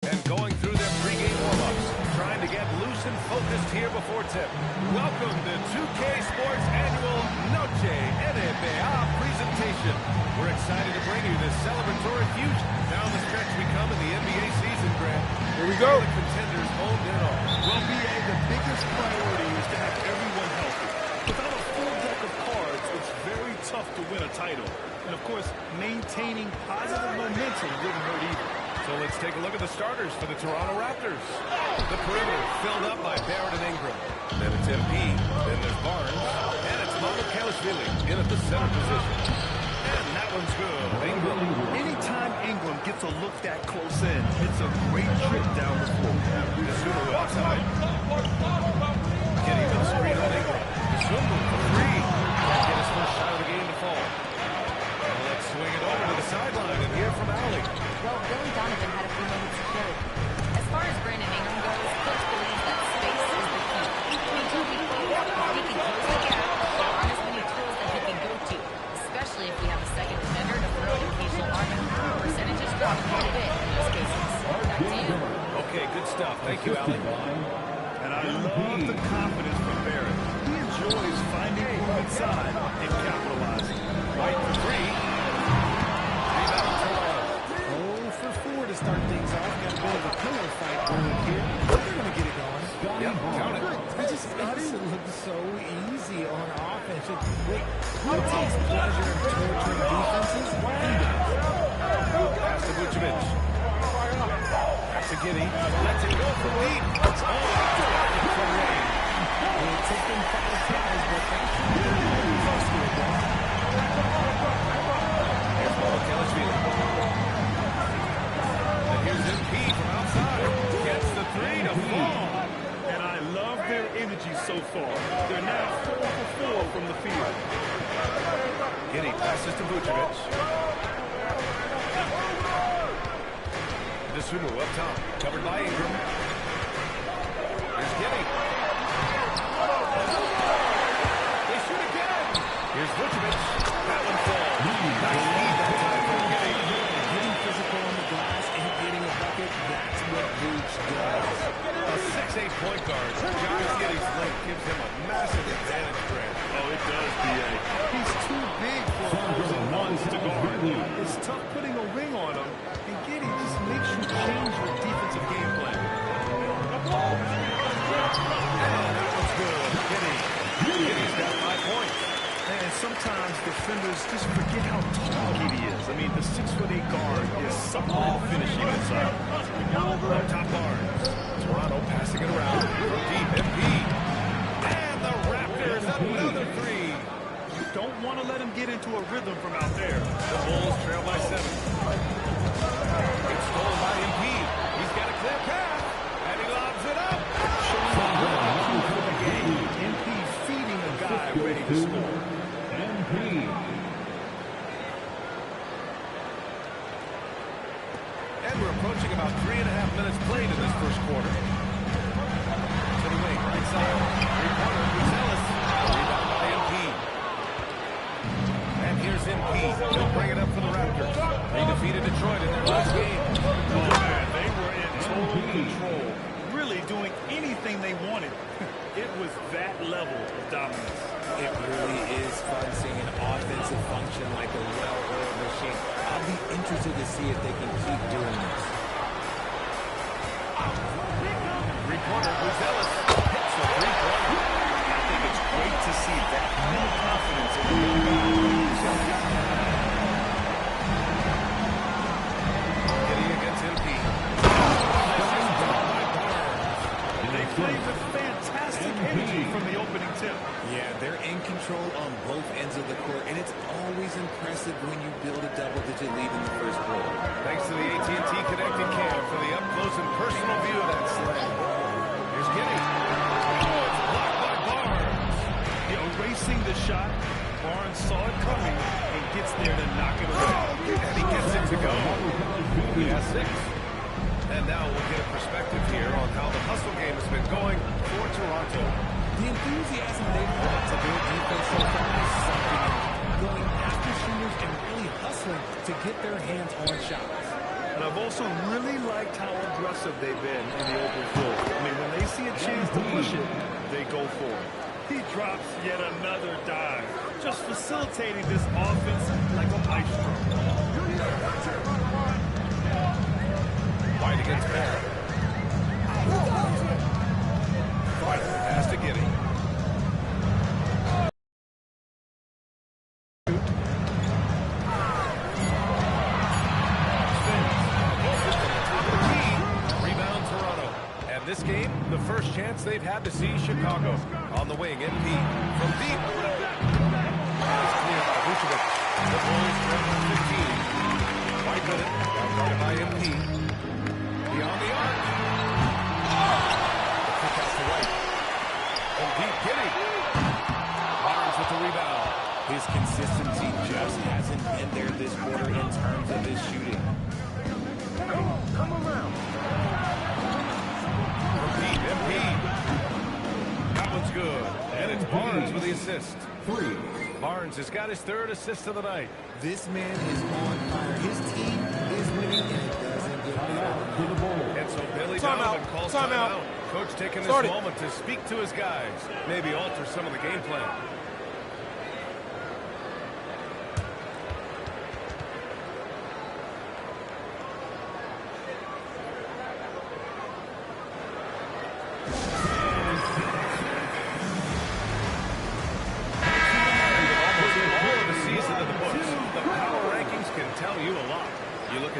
and going through their pregame warm-ups, trying to get loose and focused here before tip. Welcome to 2K Sports Annual Noche NBA presentation. We're excited to bring you this celebratory fusion. Down the stretch we come in the NBA season, Grant. Here we go. The contenders hold it all. Well, BA, the biggest priority is to have everyone healthy. Without a full deck of cards, it's very tough to win a title. And, of course, maintaining positive momentum wouldn't hurt either. So let's take a look at the starters for the Toronto Raptors. The perimeter filled up by Barrett and Ingram. Then it's MP. Then there's Barnes. And it's Gangggg in at the center position. And that one's good. Ingram. Anytime Ingram gets a look that close in, it's a great trip down the floor. Desuma outside. Getting the screen on Ingram. Desuma for three. Get his first shot of the game to fall. And let's swing it over to the sideline and hear from Allie. Well, Billy Donovan had a few moments secured. As far as Brandon Ingram goes, Coach believes that space is the key. Between two people, he can close the gap. There aren't as many tools that he can go to, especially if we have a second defender to throw an occasional arm in. Percentages drop quite a bit in those cases. Back to you. Okay, good stuff. Thank you, Allie. And I love the confidence from Barrett. He enjoys finding room inside and capitalizing. Right for three. Rebound Toronto. 0 for 4 to start things off. Got a bit of a pillow fight going here. They're going to get it going. Yep, count it. It just makes it look so easy on offense. Wait, who takes pleasure in torturing defenses? Pass to Vucevic. Back to Giddy. Lets it go from deep. Oh, target from Ray. It took them 5 tries, but that's really close to it, though. Here's Gangggg. And here's MP from outside. Gets the three to fall. And I love their energy so far. They're now 4 for 4 from the field. Giddy passes to Vucevic. Desuma up top. Covered by Ingram. Here's Giddy. They shoot again. Here's Vucevic. That one falls. Nice lead that time for Giddy. Getting physical on the glass and getting a bucket, that's what Vooch does. A 6'8" point guard. Josh Giddey's length gives him a massive advantage, Grant. Oh, it does, B.A. He's too big for opposing ones to guard. It's tough putting a ring on him, and Giddy just makes you change your defensive game plan. And that one's good. Giddy's got 5 points. And sometimes defenders just forget how tall Giddy is. I mean, the 6'8" guard is something finishing inside. Top Barnes. Toronto passing it around. From deep, MP. And the Raptors another three. You don't want to let him get into a rhythm from out there. The Bulls trail by 7. It's stolen by MP. He's got a clear path. And he lobs it up. MP feeding a guy ready to score. And we're approaching about 3.5 minutes played in this first quarter. To the wing, right side. Three-pointer, Gonzalez. Rebound by MP. And here's MP. He'll bring it up for the Raptors. They defeated Detroit in their last game. Oh, man, they were in total control. Really doing anything they wanted. It was that level of dominance. It really is fun seeing an offensive function like a well-oiled machine. I'll be interested to see if they can keep doing this. Three-pointer, Gonzalez hits the three-pointer. I think it's great to see that kind of confidence in the guy. Giddy against MP. They played with fantastic energy from the opening tip. Yeah, they're in control on both ends of the court, and it's always impressive when you build a double-digit lead in the first quarter. Thanks to the AT&T Connected Cam for the up-close and personal view of that slam. Here's Giddy. Oh, it's blocked by Barnes. Erasing the shot, Barnes saw it coming and gets there to knock it away. And he gets it to go. He has 6. And now we'll get a perspective here on how the hustle game has been going for Toronto. The enthusiasm they've brought to their defense so far is something else. Going after shooters and really hustling to get their hands on shots. And I've also really liked how aggressive aggressive they've been in the open floor. I mean, when they see a chance to push it, they go for it. He drops yet another dive, just facilitating this offense like a maestro. White against Barrett. White pass to Giddy. Rebound Toronto. And this game, the first chance they've had to see Chicago. On the wing, MP from deep. And it's clear by Vucevic. The Bulls trail 15. White with it. Guarded by MP. Beyond the arc. The kick out to White. From deep, Giddy. Barnes with the rebound. His consistency just hasn't been there this quarter in terms of his shooting. Come around. From deep, MP. That one's good. And it's Barnes with the assist. Barnes has got his third assist of the night. This man is on fire. His team is winning, and it doesn't get better. And so Billy Time Donovan out. calls Time out. timeout. Coach taking this Start it. moment to speak to his guys. Maybe alter some of the game plan.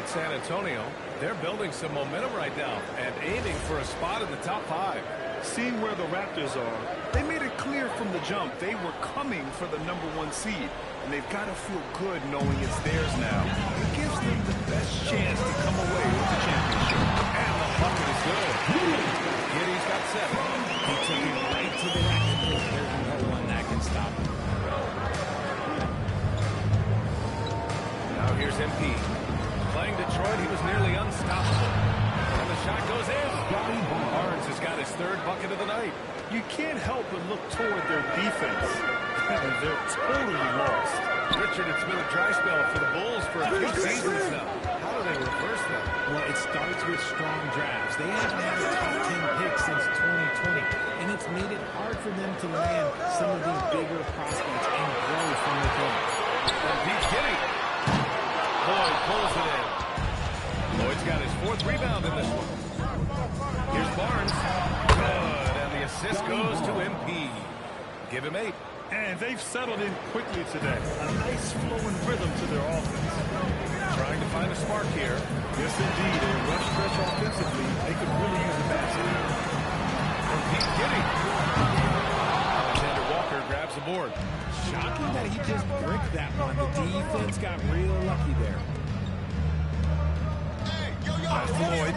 San Antonio, they're building some momentum right now and aiming for a spot in the top 5. Seeing where the Raptors are, they made it clear from the jump they were coming for the #1 seed, and they've got to feel good knowing it's theirs now. It gives them the best chance to come away with the championship. And the bucket is good. Giddy's got 7. He took it right to the rack, and there's no one that can stop him. Now here's MP. Playing Detroit, he was nearly unstoppable. And the shot goes in. Barnes has got his 3rd bucket of the night. You can't help but look toward their defense. They're totally lost. Richard, it's been a dry spell for the Bulls for a few seasons now. How do they reverse that? Well, it starts with strong drafts. They haven't had a top 10 pick since 2020, and it's made it hard for them to land some of these bigger prospects and grow from within. And Pete Giddy. Lloyd pulls it in. Lloyd's got his 4th rebound in this one. Here's Barnes. Good. And the assist goes to MP. Give him 8. And they've settled in quickly today. A nice flowing rhythm to their offense. Trying to find a spark here. Yes, indeed. A rush stretch offensively. They could really use a basket. From Pete Giddy. Alexander Walker grabs the board. Shocking that he just bricked that one. The defense got real lucky there. Pass to Lloyd.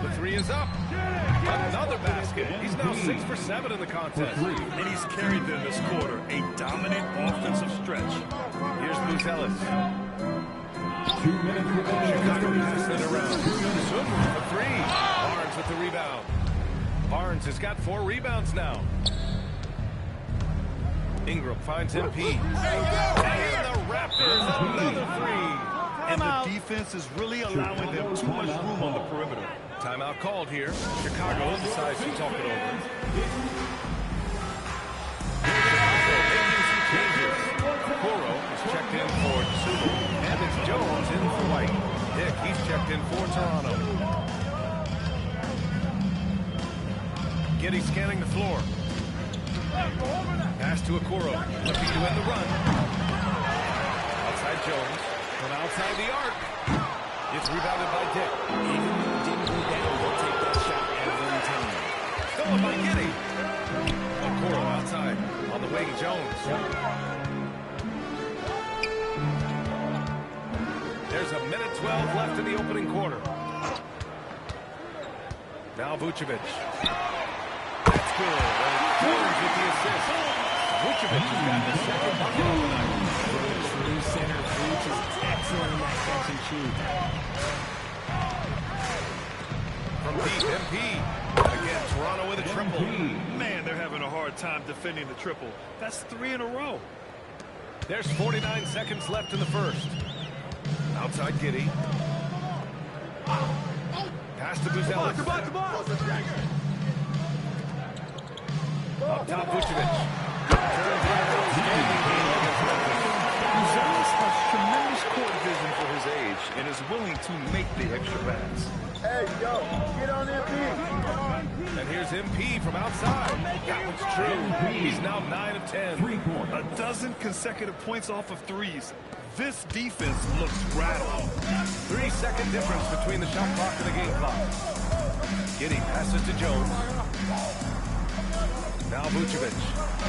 The 3 is up. Another basket. He's now 6 for 7 in the contest. And he's carried them this quarter. A dominant offensive stretch. Here's Buzelis. Chicago passes it around. Super for 3. Barnes with the rebound. Barnes has got 4 rebounds now. Ingram finds MP. And the Raptors another 3. And the defense is really allowing them too much room on the perimeter. Timeout called here. Chicago decides to talk it over. Making some changes. Okoro is checked in for Sumo. And it's Jones in for White. Dick, he's checked in for Toronto. Giddy scanning the floor. Pass to Okoro. Looking to win the run. Outside Jones. From outside the arc. It's rebounded by Dick. Even though it didn't go down, he'll take that shot every time. Stolen by Giddy. Okoro outside. On the wing, Jones. There's a minute 12 left in the opening quarter. Now Vucevic. That's good. And Jones with the assist. Vucevic has got the 2nd bucket of the night. True center, Vooch is excellent in that catch and shoot. From deep, MP. And again, Toronto with a triple. Man, they're having a hard time defending the triple. That's 3 in a row. There's 49 seconds left in the first. Outside Giddy. Pass to Buzelis. Up top, Vucevic. Buzelis has tremendous court vision for his age and is willing to make the extra pass. Hey, yo, get on MP. And here's MP from outside. That one's true. He's now 9 of 10. A dozen consecutive points off of threes. This defense looks rattled. 3-second difference between the shot clock and the game clock. Giddy passes to Jones. Now Vucevic.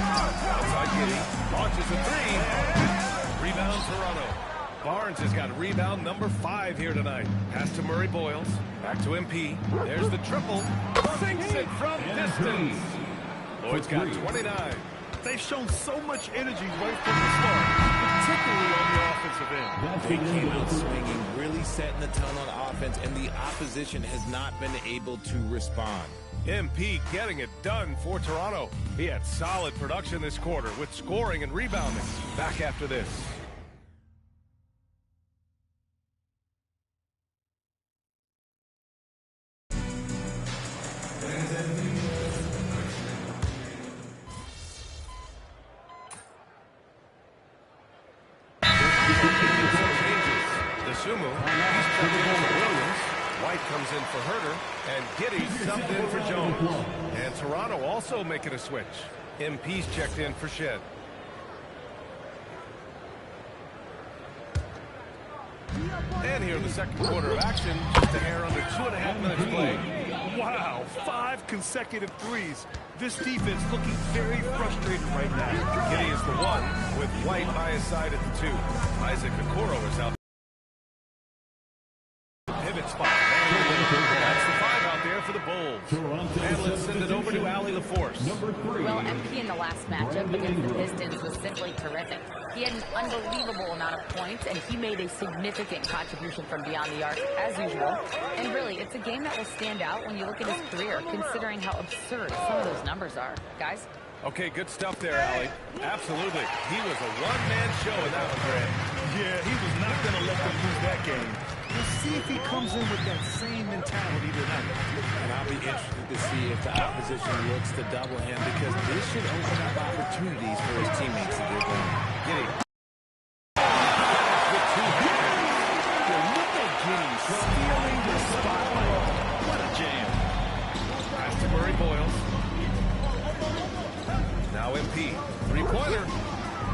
Outside Giddy. Launches a three. Rebound Toronto. Barnes has got rebound number 5 here tonight. Pass to Murray Boyles. Back to MP. There's the triple. Sinks it from distance. Lloyd's got 29. They've shown so much energy right from the start, particularly on the offensive end. They came out swinging, really setting the tone on offense, and the opposition has not been able to respond. MP getting it done for Toronto. He had solid production this quarter with scoring and rebounding. Back after this. White comes in for Herter, and Giddy subbed in for Jones. And Toronto also making a switch. MP's checked in for Shed. And here in the second quarter of action, just a hair under 2.5 minutes played. Wow, 5 consecutive threes. This defense looking very frustrated right now. Giddy is the one, with White by his side at the 2. Isaac Okoro is out. Pivot spot. That's the 5 out there for the Bulls. And let's send it over to Allie LaForce. Well, MP in the last matchup against the Pistons was simply terrific. He had an unbelievable amount of points, and he made a significant contribution from beyond the arc, as usual. And really, it's a game that will stand out when you look at his career, considering how absurd some of those numbers are. Guys? Okay, good stuff there, Allie. Absolutely. He was a one-man show in that one, Grant. Yeah, he was not going to let them lose that game. We'll see if he comes in with that same mentality tonight. And I'll be interested to see if the opposition looks to double him, because this should open up opportunities for his teammates to get going. Giddy. Look at Giddy stealing the spotlight. What a jam. Pass to Murray Boyles. Now MP. Three-pointer.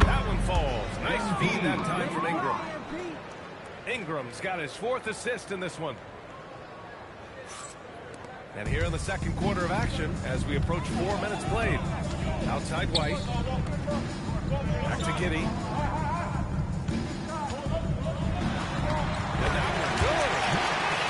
That one falls. Nice feed that time from Ingram. Ingram's got his 4th assist in this one. And here in the second quarter of action, as we approach 4 minutes played. Outside White. Back to Giddy. And that one good.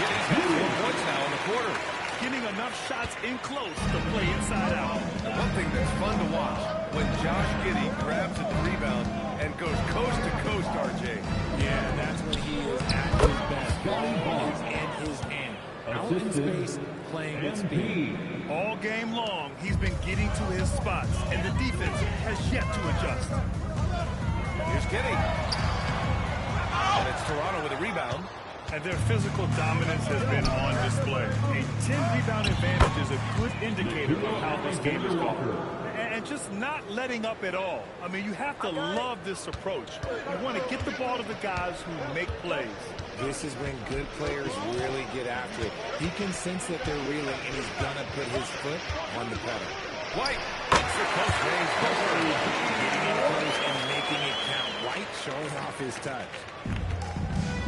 Giddy's got 4 points now in the quarter. Getting enough shots in close to play inside out. One thing that's fun to watch, when Josh Giddy grabs at the rebound and goes coast to coast, RJ. Yeah, that's when he is at his best. Ball is in his hand. Out in space, playing with speed. All game long, he's been getting to his spots, and the defense has yet to adjust. Here's Giddy. And it's Toronto with a rebound. And their physical dominance has been on display. A 10-rebound advantage is a good indicator of how this game is going. And just not letting up at all. I mean, you have to love this approach. You want to get the ball to the guys who make plays. This is when good players really get after it. He can sense that they're reeling, and he's going to put his foot on the pedal. White hits the close range buzzer. Getting in close and making it count. White showing off his touch.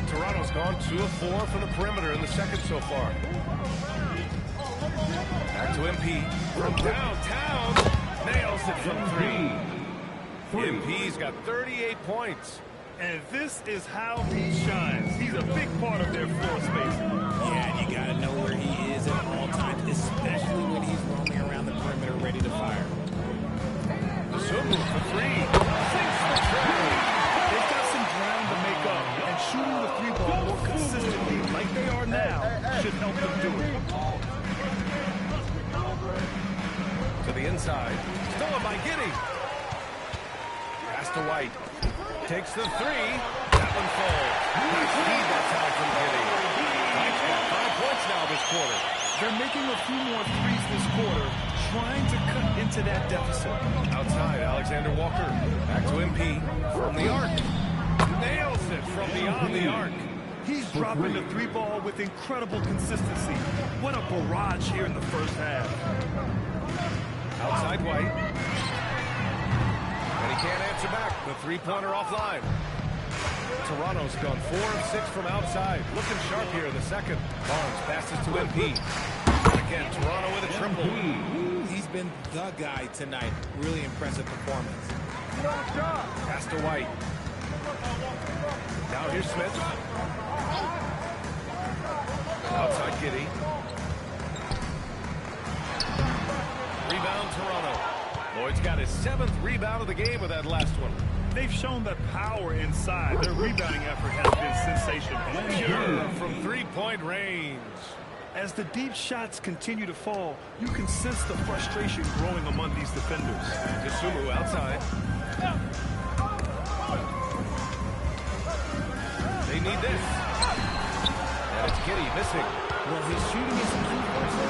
Toronto's gone 2 of 4 from the perimeter in the second so far. Back to MP. From downtown. Nails it from 3. MP's got 38 points. And this is how he shines. He's a big part of their floor space. Yeah, and you got to know where he is at all times, especially when he's roaming around the perimeter ready to fire. The Sumu for 3. Sinks the tray. They've got some ground to make up, and shooting the 3-ball more consistently like they are now should help them do it. To the inside. Stolen by Giddy. Pass to White. Takes the 3. That one falls. Nice feed that time from Giddy. White's got 5 points now this quarter. They're making a few more threes this quarter, trying to cut into that deficit. Outside, Alexander Walker. Back to MP from the arc. Nails it from beyond the arc. He's dropping the three ball with incredible consistency. What a barrage here in the first half. Outside White. And he can't answer back. The three-pointer offline. Toronto's gone 4 of 6 from outside. Looking sharp here in the second. Barnes passes to MP. Again, Toronto with a triple. He's been the guy tonight. Really impressive performance. Pass to White. Now here's Smith. Outside Giddey. Rebound Toronto. Lloyd's got his 7th rebound of the game with that last one. They've shown that power inside. Their rebounding effort has been sensational. Pure from three-point range. As the deep shots continue to fall, you can sense the frustration growing among these defenders. Kasumu outside. They need this. And it's Giddey missing. Well, his shooting is a key person.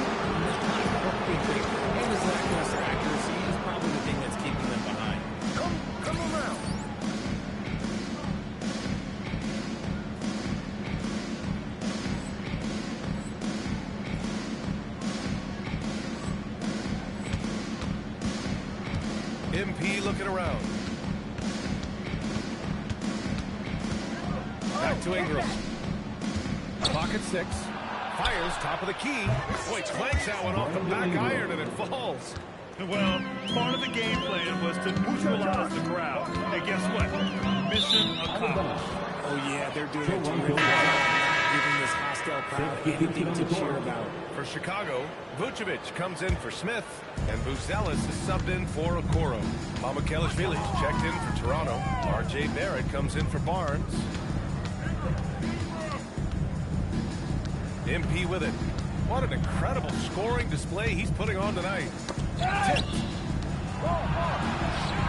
And his lackluster accuracy is probably the thing that's keeping them behind. Come around. MP looking around. Back to Ingram. Pocket 6. Fires top of the key. Boy, clanks that one off the back iron and it falls. Well, part of the game plan was to neutralize the crowd. And guess what? Mission accomplished. Oh, yeah, they're doing a terrific job giving this hostile crowd anything to cheer about. For Chicago, Vucevic comes in for Smith, and Buzelis is subbed in for Okoro. Mamukelashvili checked in for Toronto. R.J. Barrett comes in for Barnes. MP with it. What an incredible scoring display he's putting on tonight. Tipped.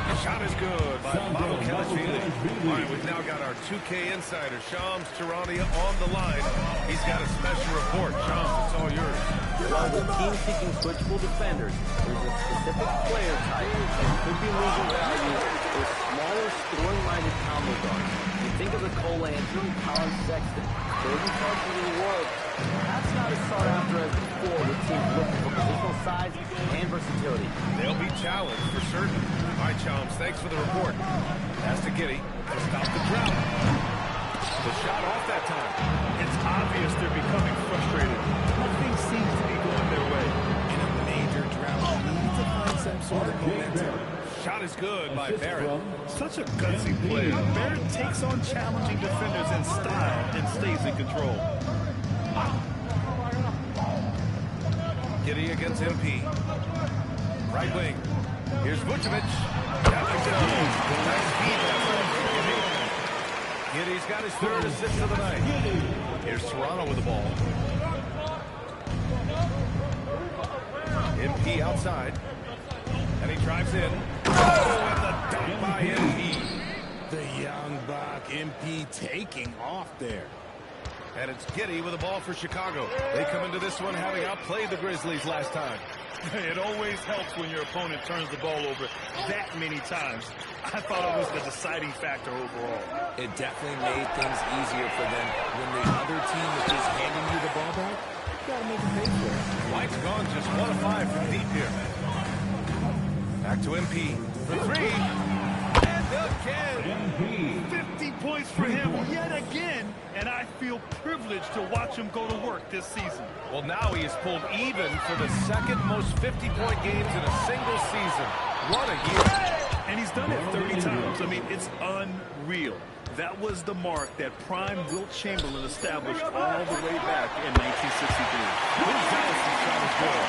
The shot is good by Mamukelashvili. All right, we've now got our 2K insider, Shams Charania, on the line. He's got a special report. Shams, it's all yours. While the team seeking switchable defenders, there's a specific player type that could be losing value for smaller, scoring-minded combo guards. You think of the Cole Anthony, Colin Sexton, Jordan Clarkson of the world. That's not as sought after as before with teams looking for positional size and versatility. They'll be challenged for certain. All right, Shams, thanks for the report. Pass to Giddey to stop the drought. The shot off that time. It's obvious they're becoming frustrated. Nothing seems to be going their way. In a major drought, you need to find some sort of momentum. Shot is good by Barrett. Such a gutsy player. Barrett takes on challenging defenders in style and stays in control. Giddey against MP. Right wing. Here's Vucevic. Nice feed. Giddey's got his 3rd assist of the night. Here's Toronto with the ball. MP outside. And he drives in. Oh, and the dunk by MP. The young buck, MP, taking off there. And it's Giddey with the ball for Chicago. They come into this one having outplayed the Grizzlies last time. It always helps when your opponent turns the ball over that many times. I thought it was the deciding factor overall. It definitely made things easier for them. When the other team is just handing you the ball back, you got to make them pay for it. White's gone just 1 of 5 from deep here. Back to MP for 3. And again. 50 points for him yet again. And I feel privileged to watch him go to work this season. Well, now he has pulled even for the 2nd most 50-point games in a single season. What a year. And he's done it 30 times. I mean, it's unreal. That was the mark that prime Wilt Chamberlain established all the way back in 1963. Gonzalez shot is good.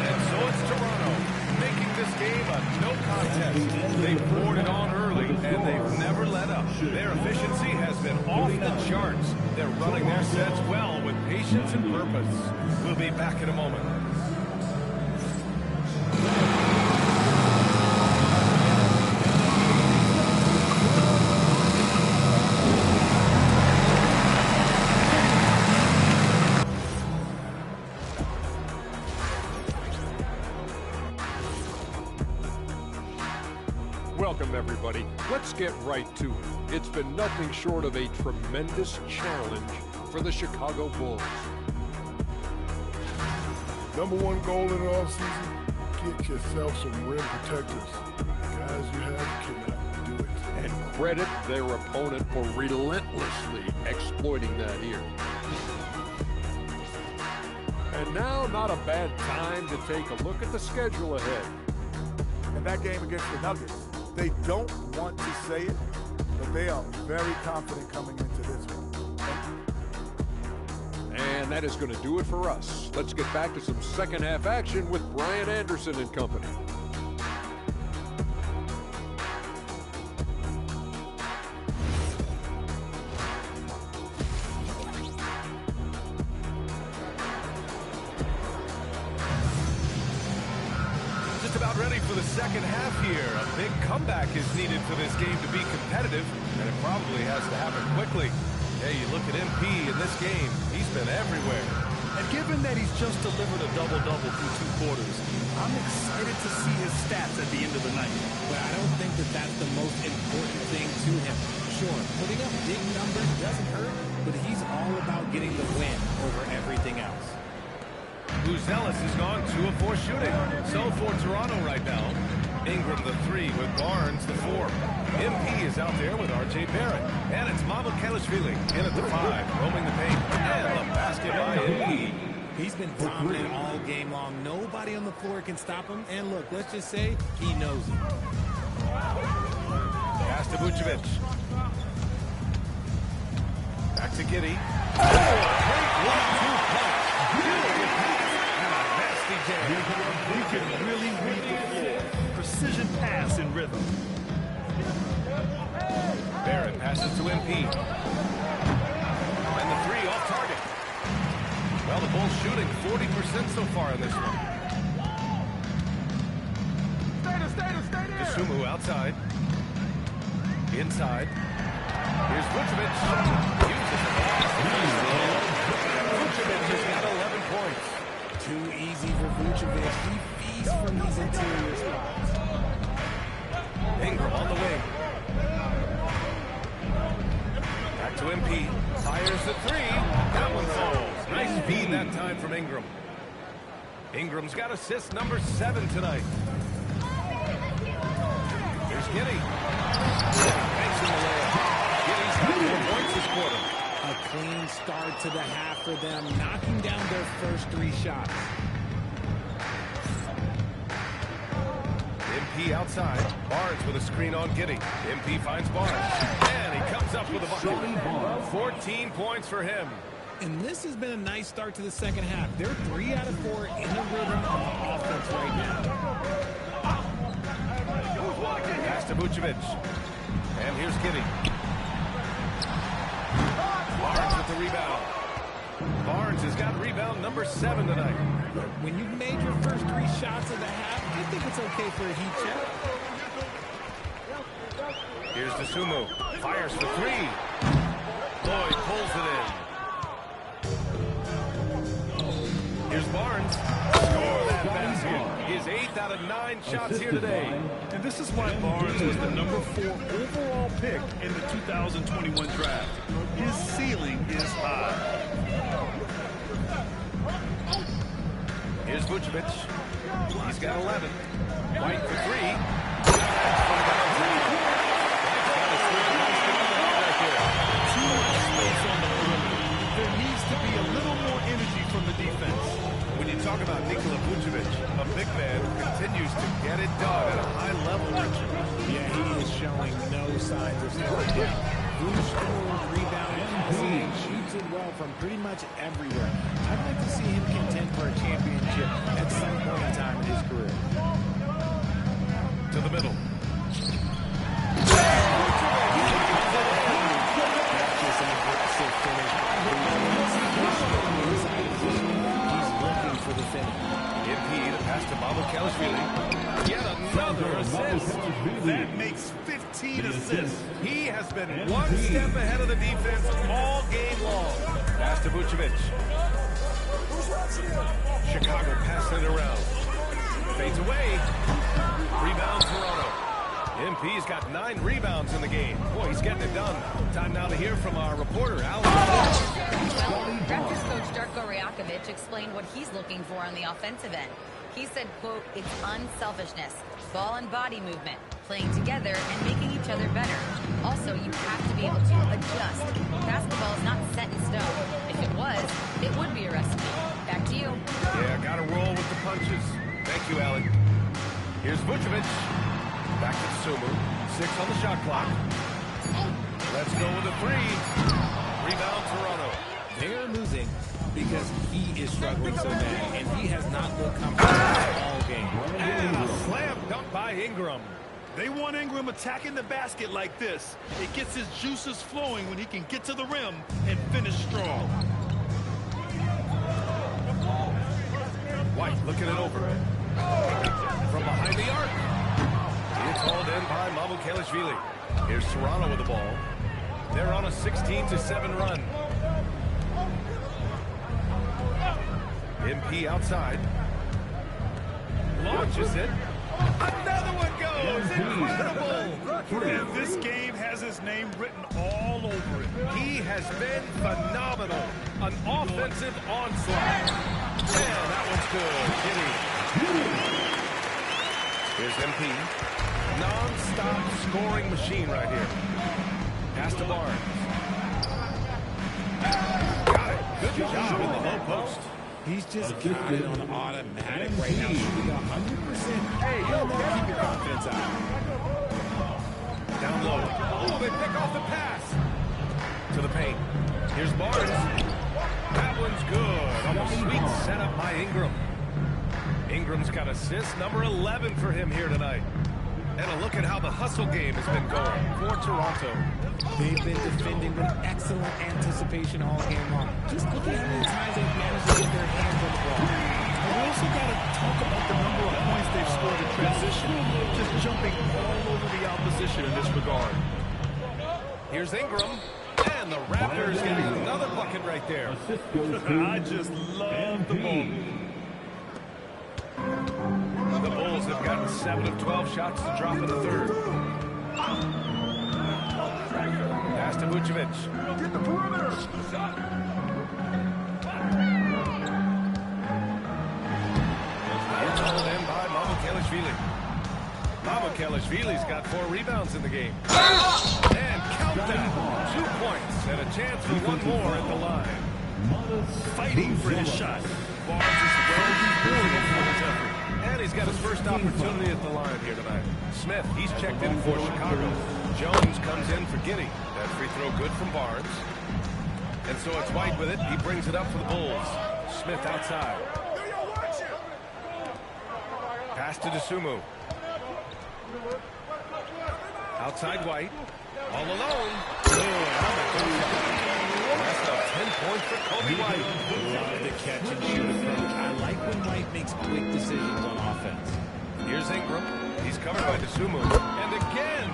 And so it's Toronto making this game a no contest. They poured it on early, and they've never let up. Their efficiency has been off the charts. They're running their sets well with patience and purpose. We'll be back in a moment. everybody. Let's get right to it. It's been nothing short of a tremendous challenge for the Chicago Bulls. Number one goal in the offseason, get yourself some rim protectors. The guys you have cannot do it. And credit their opponent for relentlessly exploiting that here. And now, not a bad time to take a look at the schedule ahead. In that game against the Nuggets, they don't want to say it, but they are very confident coming into this one. And that is going to do it for us. Let's get back to some second half action with Brian Anderson and company. Just about ready for the second half here. A big comeback is needed for this game to be competitive, and it probably has to happen quickly. Hey, you look at MP in this game, he's been everywhere. And given that he's just delivered a double-double through 2 quarters, I'm excited to see his stats at the end of the night. But I don't think that that's the most important thing to him. Sure, putting up big numbers doesn't hurt, but he's all about getting the win over everything else. Buzelis has gone 2 of 4 shooting. So for Toronto right now, Ingram the 3 with Barnes the 4. MP is out there with R.J. Barrett. And it's Mamukelashvili in at the 5, roaming the paint. And the basket by MP. He's been dominant all game long. Nobody on the floor can stop him. And look, let's just say he knows it. Pass to Vucevic. Back to Giddey. Great 1-2 punch. Beautiful pass. And a nasty jam. He can really read the floor. Precision pass in rhythm. Barrett passes to MP. And the 3 off target. Well, the Bulls shooting 40% so far in this one. Sumu outside. Inside. Here's Vucevic. Uses the pass. Vucevic has got 11 points. Too easy for Vucevic. He feeds from these interior spots. Ingram on the wing. Back to MP. Fires the 3. That one falls. Nice feed that time from Ingram. Ingram's got assist number 7 tonight. Here's Giddey. Thanks in the layup. Giddey's got 4 points this quarter. A clean start to the half for them, knocking down their first 3 shots. MP outside. Barnes with a screen on Giddey. MP finds Barnes. And he comes up with a bucket. 14 points for him. And this has been a nice start to the second half. They're 3 out of 4 in the rhythm of offense right now. Pass to Vucevic. And here's Giddey. Barnes with the rebound. Barnes has got rebound number 7 tonight. When you've made your first 3 shots of the half, I think it's okay for a heat check. Here's Dosunmu. Fires for 3. Lloyd pulls it in. Here's Barnes. Score that basket. His 8th out of 9 shots here today. And this is why Barnes was the number 4 overall pick in the 2021 draft. His ceiling is high. Here's Vucevic. He's got 11. White for 3. Too much space on the perimeter. There needs to be a little more energy from the defense. When you talk about Nikola Vucevic, a big man who continues to get it done at a high level, Richard. Yeah, he is showing no signs of slowing down. Vuce scores, rebounds, and shoots it well from pretty much everywhere. I'd like to see him contend for a championship at some point in time in his career. To the middle. For the finish. MP to pass to Mamukelashvili. Yet another assist. That makes 15 assists. He has been one step ahead of the defense all game long. Pass to Vucevic. Chicago passing it around. Fades away. Rebound Toronto. MP's got 9 rebounds in the game. Boy, he's getting it done. Time now to hear from our reporter, Alex. Well, Raptors coach Darko Rajakovic explained what he's looking for on the offensive end. He said, quote, it's unselfishness, ball and body movement, playing together and making each other better. Also, you have to be able to adjust. Basketball is not set in stone. If it was, it would be a recipe. Back to you. Yeah, got to roll with the punches. Thank you, Allie. Here's Vucevic. Back to Sumu. 6 on the shot clock. Let's go with a 3. Rebound, Toronto. They're losing because he is struggling so bad, and he has not looked comfortable all game. And a slam dunk by Ingram. They want Ingram attacking the basket like this. It gets his juices flowing when he can get to the rim and finish strong. White looking it over. From behind the arc. It's hauled in by Mamukelashvili. Here's Toronto with the ball. They're on a 16-7 run. MP outside. Launches it. Another one goes. Incredible. And this game has his name written all over it. He has been phenomenal. An offensive onslaught. And that one's good. Here's MP. Non-stop scoring machine right here. Pass to Barnes. Got it. Good job in the low post. He's just got it on automatic right now, shooting 100%. Hey, you'll never keep your confidence out. Down low. Oh, they pick off the pass. To the paint. Here's Barnes. That one's good. On a sweet setup by Ingram. Ingram's got assist number 11 for him here tonight. And a look at how the hustle game has been going for Toronto. They've been defending with excellent anticipation all game long. Just look at how many times they've managed to get their hands on the ball. And we also got to talk about the number of points they've scored in transition. Just jumping all over the opposition in this regard. Here's Ingram. And the Raptors getting another bucket right there. I just love the moment. The Bulls have gotten 7 of 12 shots to drop in the third. Pass to Vucevic. Get the perimeter. It's hauled in by Mamukelashvili. Mamukelashvili's got 4 rebounds in the game. And count that. 2 points and a chance for one more at the line. Fighting for his shot. Barnes is well rewarded for his effort. And he's got his first opportunity at the line here tonight. Smith, he's checked in for Chicago. Jones comes in for Giddey. That free throw good from Barnes. And so it's White with it. He brings it up for the Bulls. Smith outside. Pass to Dosunmu. Outside White. All alone. That's a 10 points for Kobe White. Love the catch and shoot approach. I like when White makes quick decisions on offense. Here's Ingram. He's covered by Dosunmu. And again,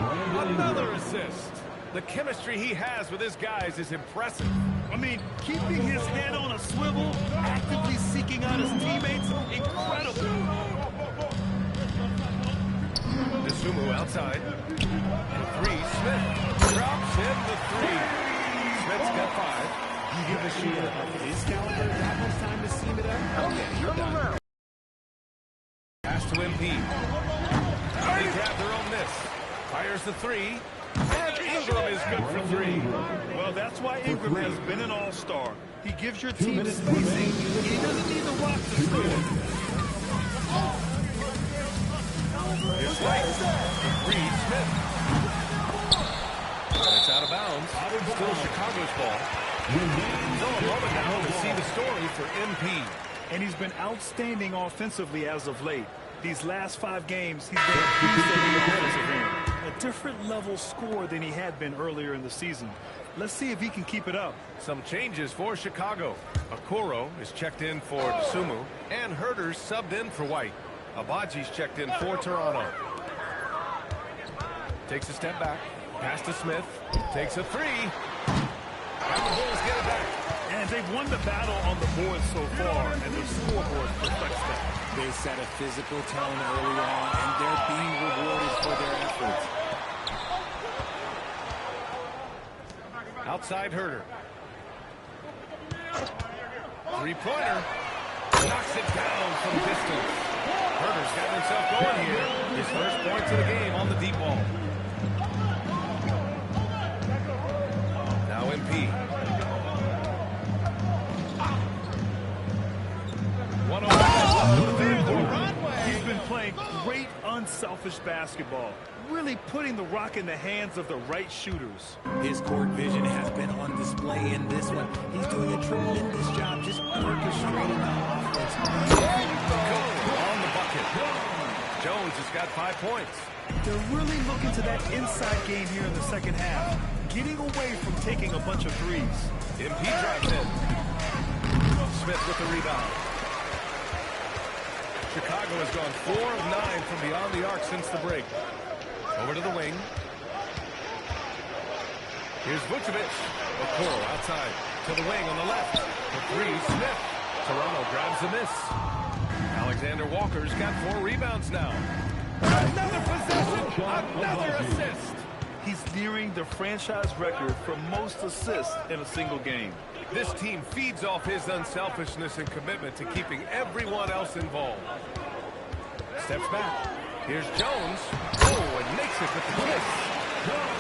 another assist. The chemistry he has with his guys is impressive. I mean, keeping his head on a swivel, actively seeking out his teammates, incredible. Dosunmu outside. And 3, Smith drops in the 3. Smith's got 5. You give a shooter of his caliber that much time to seam it up, okay, you're done. Pass to MP. They grab their own miss. Fires the 3. And Ingram is good for 3. Well, that's why Ingram has been an all-star. He gives your team spacing. He doesn't need the rock to score. Here's White. 3, Smith. And it's out of bounds. Still Chicago's ball. So a moment now to see the story for MP. And he's been outstanding offensively as of late. These last 5 games, he's been a beast at the defensive end. A different level score than he had been earlier in the season. Let's see if he can keep it up. Some changes for Chicago. Okoro is checked in for Dosunmu. And Herter's subbed in for White. Abaji's checked in for Toronto. Takes a step back. Pass to Smith. Takes a 3. And the Bulls get it back. And they've won the battle on the board so far, and the scoreboard reflects that. They set a physical tone early on, and they're being rewarded for their efforts. Outside Herter. Three-pointer. Knocks it down from distance. Herter's got himself going here. His first points of the game on the deep ball. Now MP. 105 the runway. He's been playing great unselfish basketball, really putting the rock in the hands of the right shooters. His court vision has been on display in this one. He's doing a tremendous job just orchestrating the offense. On the bucket. Jones has got 5 points. They're really looking to that inside game here in the second half, getting away from taking a bunch of threes. MP drives in. Smith with the rebound. Chicago has gone 4 of 9 from beyond the arc since the break. Over to the wing. Here's Vucevic. Okoro outside. To the wing on the left. For three, Smith. Toronto grabs the miss. Alexander Walker's got 4 rebounds now. Another possession. Another assist. He's nearing the franchise record for most assists in a single game. This team feeds off his unselfishness and commitment to keeping everyone else involved. Steps back. Here's Jones. Oh, and makes it with the kiss.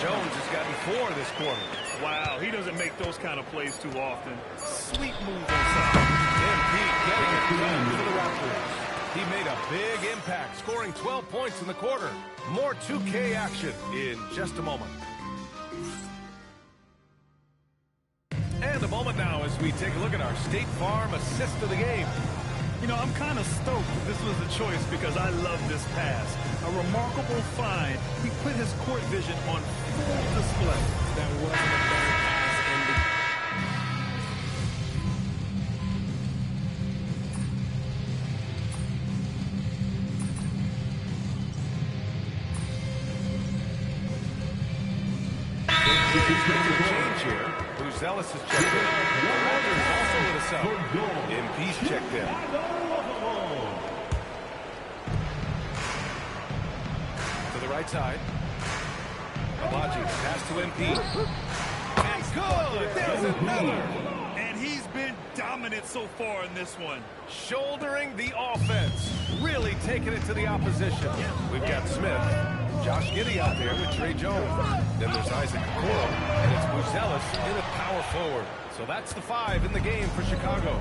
Jones has gotten 4 this quarter. Wow, he doesn't make those kind of plays too often. Sweet move inside. MP getting it done for the Raptors. He made a big impact, scoring 12 points in the quarter. More 2K action in just a moment. And a moment now as we take a look at our State Farm assist of the game. You know, I'm kind of stoked that this was a choice because I love this pass. A remarkable find. He put his court vision on full display. That wasn't a better pass in the... Change here. Ellis has checked in. Walker's also with a sub. MP's checked in. To the right side. Abaji pass to MP. And good! There's another! And he's been dominant so far in this one. Shouldering the offense. Really taking it to the opposition. We've got Smith. Josh Giddey out there with Trey Jones. Then there's Isaac Okoro, and it's Buzelis in a power forward. So that's the 5 in the game for Chicago.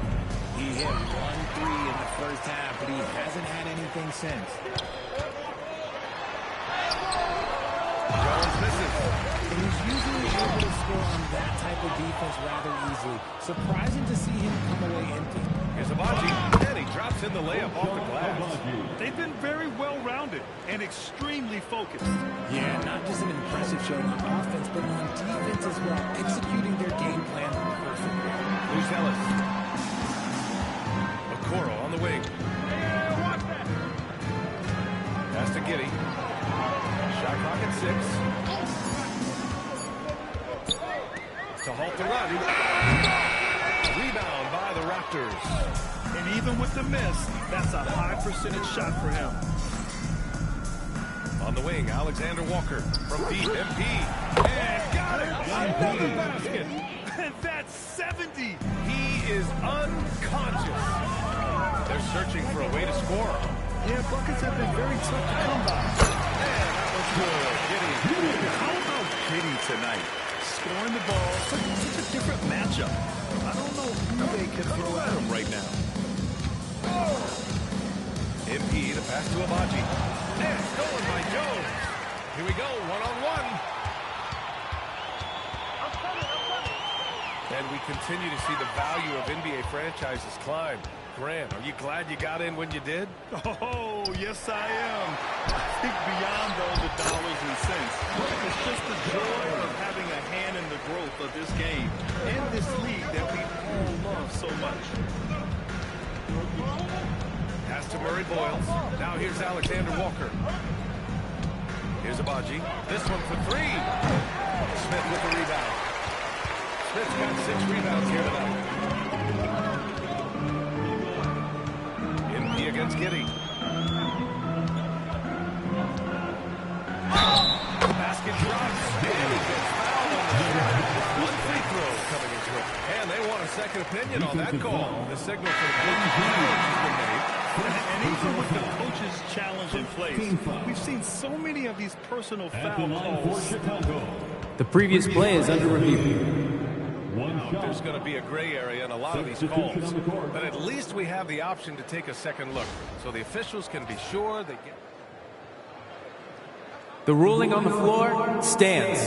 He hit 1 3 in the first half, but he hasn't had anything since. Jones misses. He's usually able to score on that type of defense rather easily. Surprising to see him come away empty. Here's Abaji, and he drops in the layup off the glass. They've been very well-rounded and extremely focused. Yeah, not just an impressive showing on offense, but on defense as well, executing their game plan perfectly. Buzelis. Okoro on the wing. Pass to Giddey. Shot clock at 6. To halt the run. Rebound by the Raptors. And even with the miss, that's a high percentage shot for him. On the wing, Alexander Walker from deep. MP. And got it. Another basket. And that's 70. He is unconscious. They're searching for a way to score. Yeah, buckets have been very tough to come by. And that was good. Giddey. How about Giddey tonight? Scoring the ball, such a different matchup. I don't know who they can throw at him right now. MP, the pass to Abaji. And stolen by Jones. Here we go, one-on-one. And we continue to see the value of NBA franchises climb. Grant, are you glad you got in when you did? Oh, yes I am. I think beyond all the dollars and cents, it's just the joy of having a hand in the growth of this game and this league that we all love so much. Pass to Murray Boyles. Now here's Alexander Walker. Here's Abaji. This one for 3. Smith with the rebound. Smith's got 6 rebounds here tonight. Giddy. Basket drops, and he gets fouled on the shot. One free throw coming into it. And they want a second opinion on that call. The signal for the coach's challenge has been made. And even with the coach's challenge in place, we've seen so many of these personal foul calls. The previous play is under review. There's going to be a gray area in a lot of these calls, but at least we have the option to take a second look, so the officials can be sure they get. The ruling on the floor stands.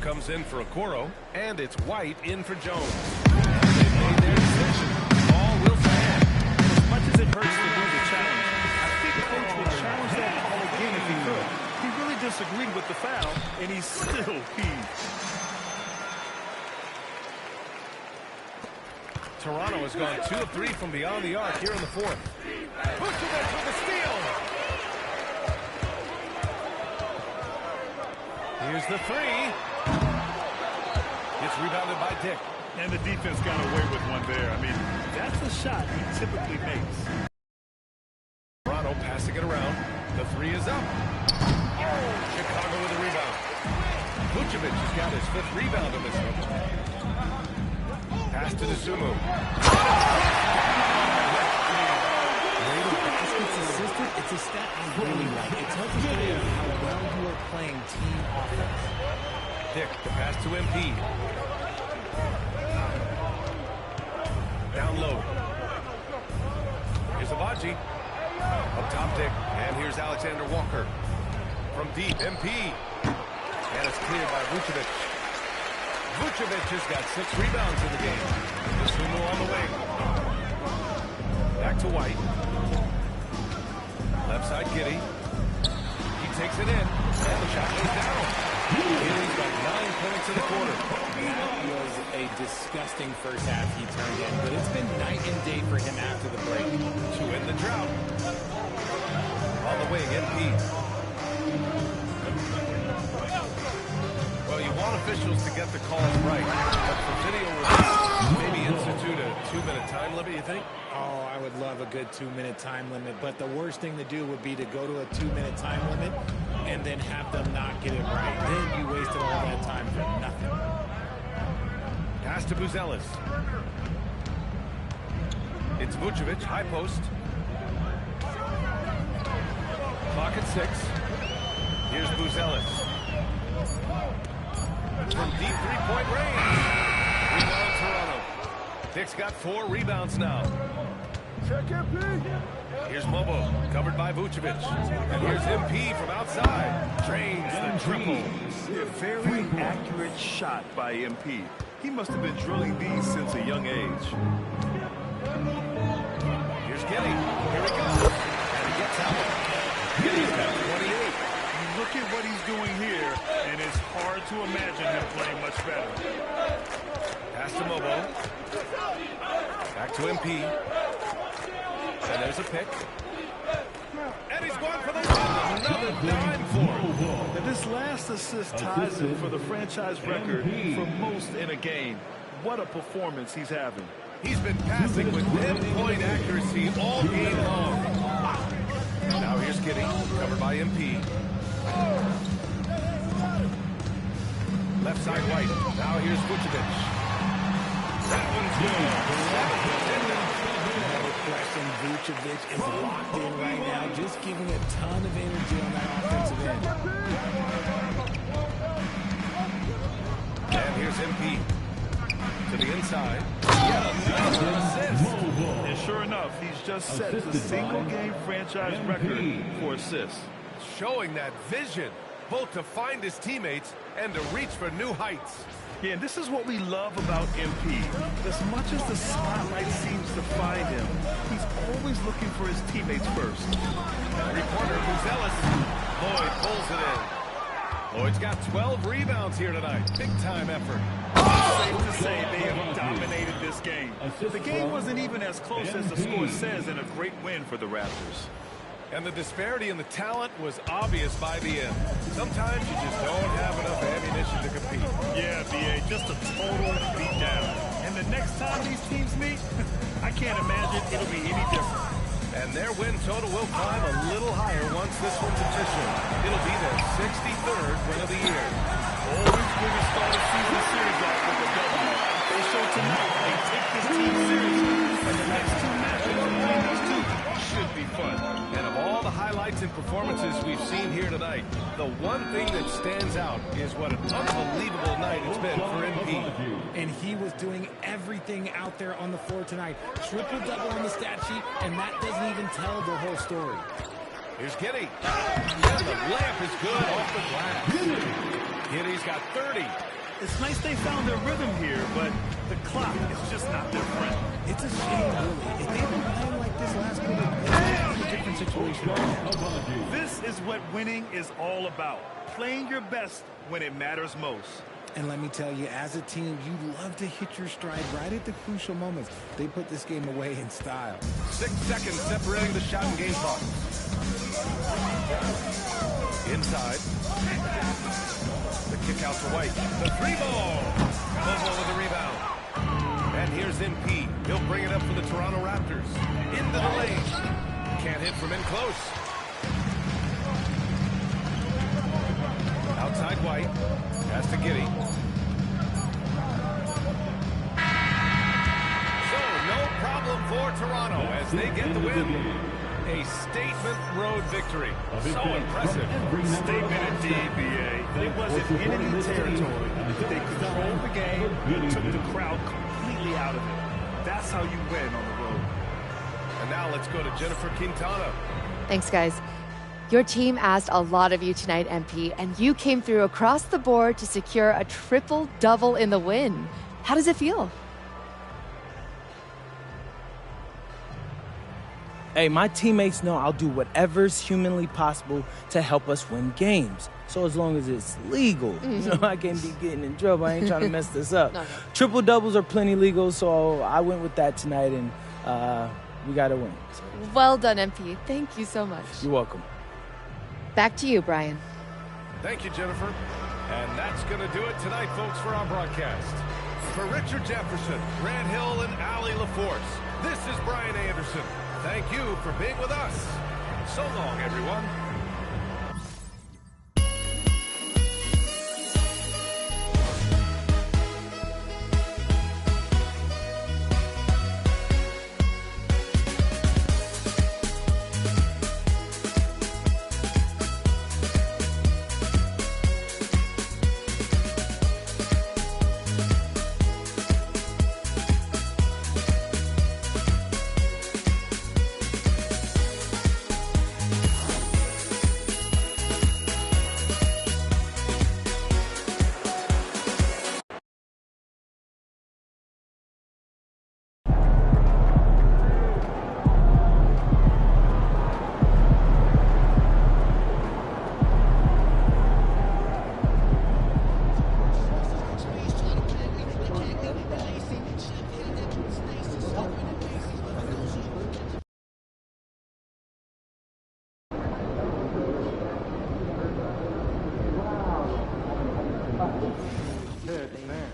Comes in for Okoro, and it's White in for Jones. They've made their decision. Ball will stand. As much as it hurts to lose a challenge, I think the coach would challenge that call again if he could. He really disagreed with the foul, and he's still peeved. Toronto has gone 2 of 3 from beyond the arc here in the fourth. Vucevic with the steal. Here's the three. It's rebounded by Dick. And the defense got away with one there. I mean, that's the shot he typically makes. Toronto passing it around. The three is up. Oh, Chicago with a rebound. Vucevic has got his 5th rebound of this one. Pass to Sumu. Rate of baskets assisted, it's a stat I really like. It tells us how well you are playing team offense. Dick, the pass to MP. Down low. Here's Avaji. Up top, Dick. And here's Alexander Walker. From deep, MP. And it's cleared by Vucevic. Vucevic has got 6 rebounds in the game. Sumo on the wing. Back to White. Left side, Giddy. He takes it in. And the shot goes down. Giddy's got 9 points in the quarter. That was a disgusting first half he turned in, but it's been night and day for him after the break. To end the drought. On the wing, MP. Well, you want officials to get the calls right, but for video review, maybe institute a 2-minute time limit, you think? Oh, I would love a good 2-minute time limit, but the worst thing to do would be to go to a 2-minute time limit and then have them not get it right. Then you wasted all that time for nothing. Pass to Buzelis. It's Vucevic, high post. Clock at 6. Here's Buzelis. From deep 3-point range. Rebound Toronto. Dick's got 4 rebounds now. Here's Mobo, covered by Vucevic. And here's MP from outside. Drains the triple. A very accurate shot by MP. He must have been drilling these since a young age. Here's Giddy. Here he goes. And he gets out. Giddy's got 28. Look at what he's doing here, and it's hard to imagine him playing much better. Pass to Mobo. Back to MP. And there's a pick. And he's going for the win. Another dime for him. And this last assist ties him for the franchise record for most in a game. What a performance he's having. He's been passing with pinpoint accuracy all game long. Now here's Giddy, covered by MP. Left side White. Now here's Vucevic. That one's good. No question, Vucevic is locked in right now, just giving a ton of energy on that offensive end. And here's MP. To the inside. Yet another assist. And sure enough, he's just set the single-game franchise record for assists. Showing that vision, both to find his teammates and to reach for new heights. Yeah, and this is what we love about MP. As much as the spotlight seems to find him, he's always looking for his teammates first. Three-pointer, Buzelis. Lloyd pulls it in. Lloyd's got 12 rebounds here tonight. Big-time effort. Safe to say they have dominated this game. The game wasn't even as close as the score says, and a great win for the Raptors. And the disparity in the talent was obvious by the end. Sometimes you just don't have enough ammunition to compete. Yeah, B.A., just a total beatdown. And the next time these teams meet, I can't imagine it'll be any different. And their win total will climb a little higher once this one's official. It'll be their 63rd win of the year. Always good to start a season series off with a W. They show tonight they take this team seriously. And the next two matches between these two should be fun. And of all the highlights and performances we've seen here tonight, the one thing that stands out is what an unbelievable night it's been for MP. And he was doing everything out there on the floor tonight. Triple-double on the stat sheet, and that doesn't even tell the whole story. Here's Giddy. And the layup is good off the glass. Giddy's got 30. It's nice they found their rhythm here, but the clock is just not their friend. It's a shame, really. If they'd been playing like this last quarter, they'd be in a different situation right now. This is what winning is all about. Playing your best when it matters most. And let me tell you, as a team, you love to hit your stride right at the crucial moments. They put this game away in style. 6 seconds separating the shot and game clock. Inside. The kick out to White. The three ball. Bobo with the rebound. And here's MP. He'll bring it up for the Toronto Raptors. Into the lane. Can't hit from in close. Outside White. Has to Giddy. So no problem for Toronto as they get the win. A statement road victory. So impressive. Statement indeed, BA. It wasn't enemy territory. They controlled the game, took the crowd completely out of it. That's how you win on the road. And now let's go to Jennifer Quintana. Thanks, guys. Your team asked a lot of you tonight, MP, and you came through across the board to secure a triple-double in the win. How does it feel? Hey, my teammates know I'll do whatever's humanly possible to help us win games. So as long as it's legal, you know, I can't be getting in trouble. I ain't trying to mess this up. No. Triple-doubles are plenty legal, so I went with that tonight, and we got to win. So. Well done, MP. Thank you so much. You're welcome. Back to you, Brian. Thank you, Jennifer. And that's going to do it tonight, folks, for our broadcast. For Richard Jefferson, Grant Hill, and Allie LaForce, this is Brian Anderson. Thank you for being with us. So long, everyone.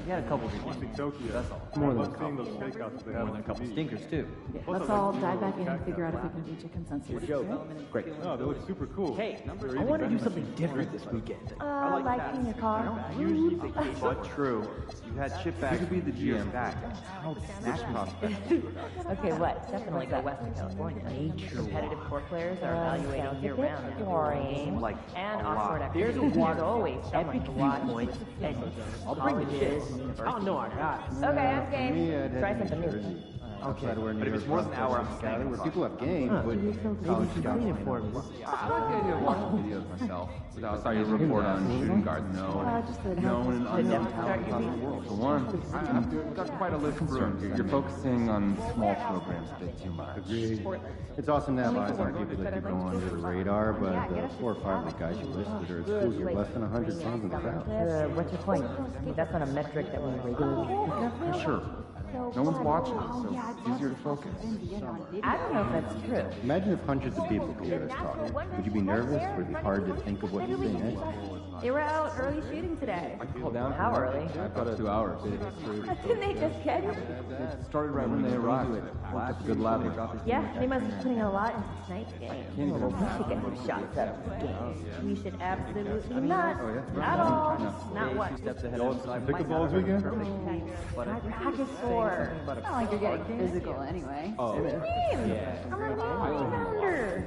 You had a couple of Tokyo. That's all. More than seeing those steakhouses they have. More than a couple stinkers too. Yeah, let's all dive back in and figure out if we can reach a consensus. Great. No, they look super cool. Hey, I want to do something different this weekend. Like in your car. Usually vacation. But true. You had chip back. You could be the GM back. Which prospect? Okay, what? Definitely go west of California. Competitive court players are evaluating year-round games like and offshore There's activities. a water always epic viewpoint. I'll bring the shit. Oh no, I got. Okay, I'm game. Try something new. Okay, but if it's more than an hour, I'm staying. Where people have games, but college scouts may not. I like the idea of watching videos myself. I saw your report on shooting guards. Known and unknown talent across the world. For one, I've got quite a list of brewers. You're focusing on small programs a bit too much. Agreed. It's awesome to have eyes on people that could go under the radar, but 4 or 5 of the guys you listed are at schools with less than 100 pounds in the crowd. What's your point? I mean, that's not a metric that we regularly use. Sure. No one's watching, so it's easier to focus. I don't know if that's true. Imagine if hundreds of people could hear us talk. Would you be nervous? Would it be hard to think of what you say next? They were out early shooting today. I called down. How early? About 2 hours. Didn't they just catch? It started right when they arrived. That's a good ladder. Yeah, they must be putting a lot into tonight's game. We should get some shots up. We should absolutely not. Not all. Not one. Pickleball this weekend? I practice for. It's not like you're getting physical anyway. Oh. What do you mean? I'm a rebounder.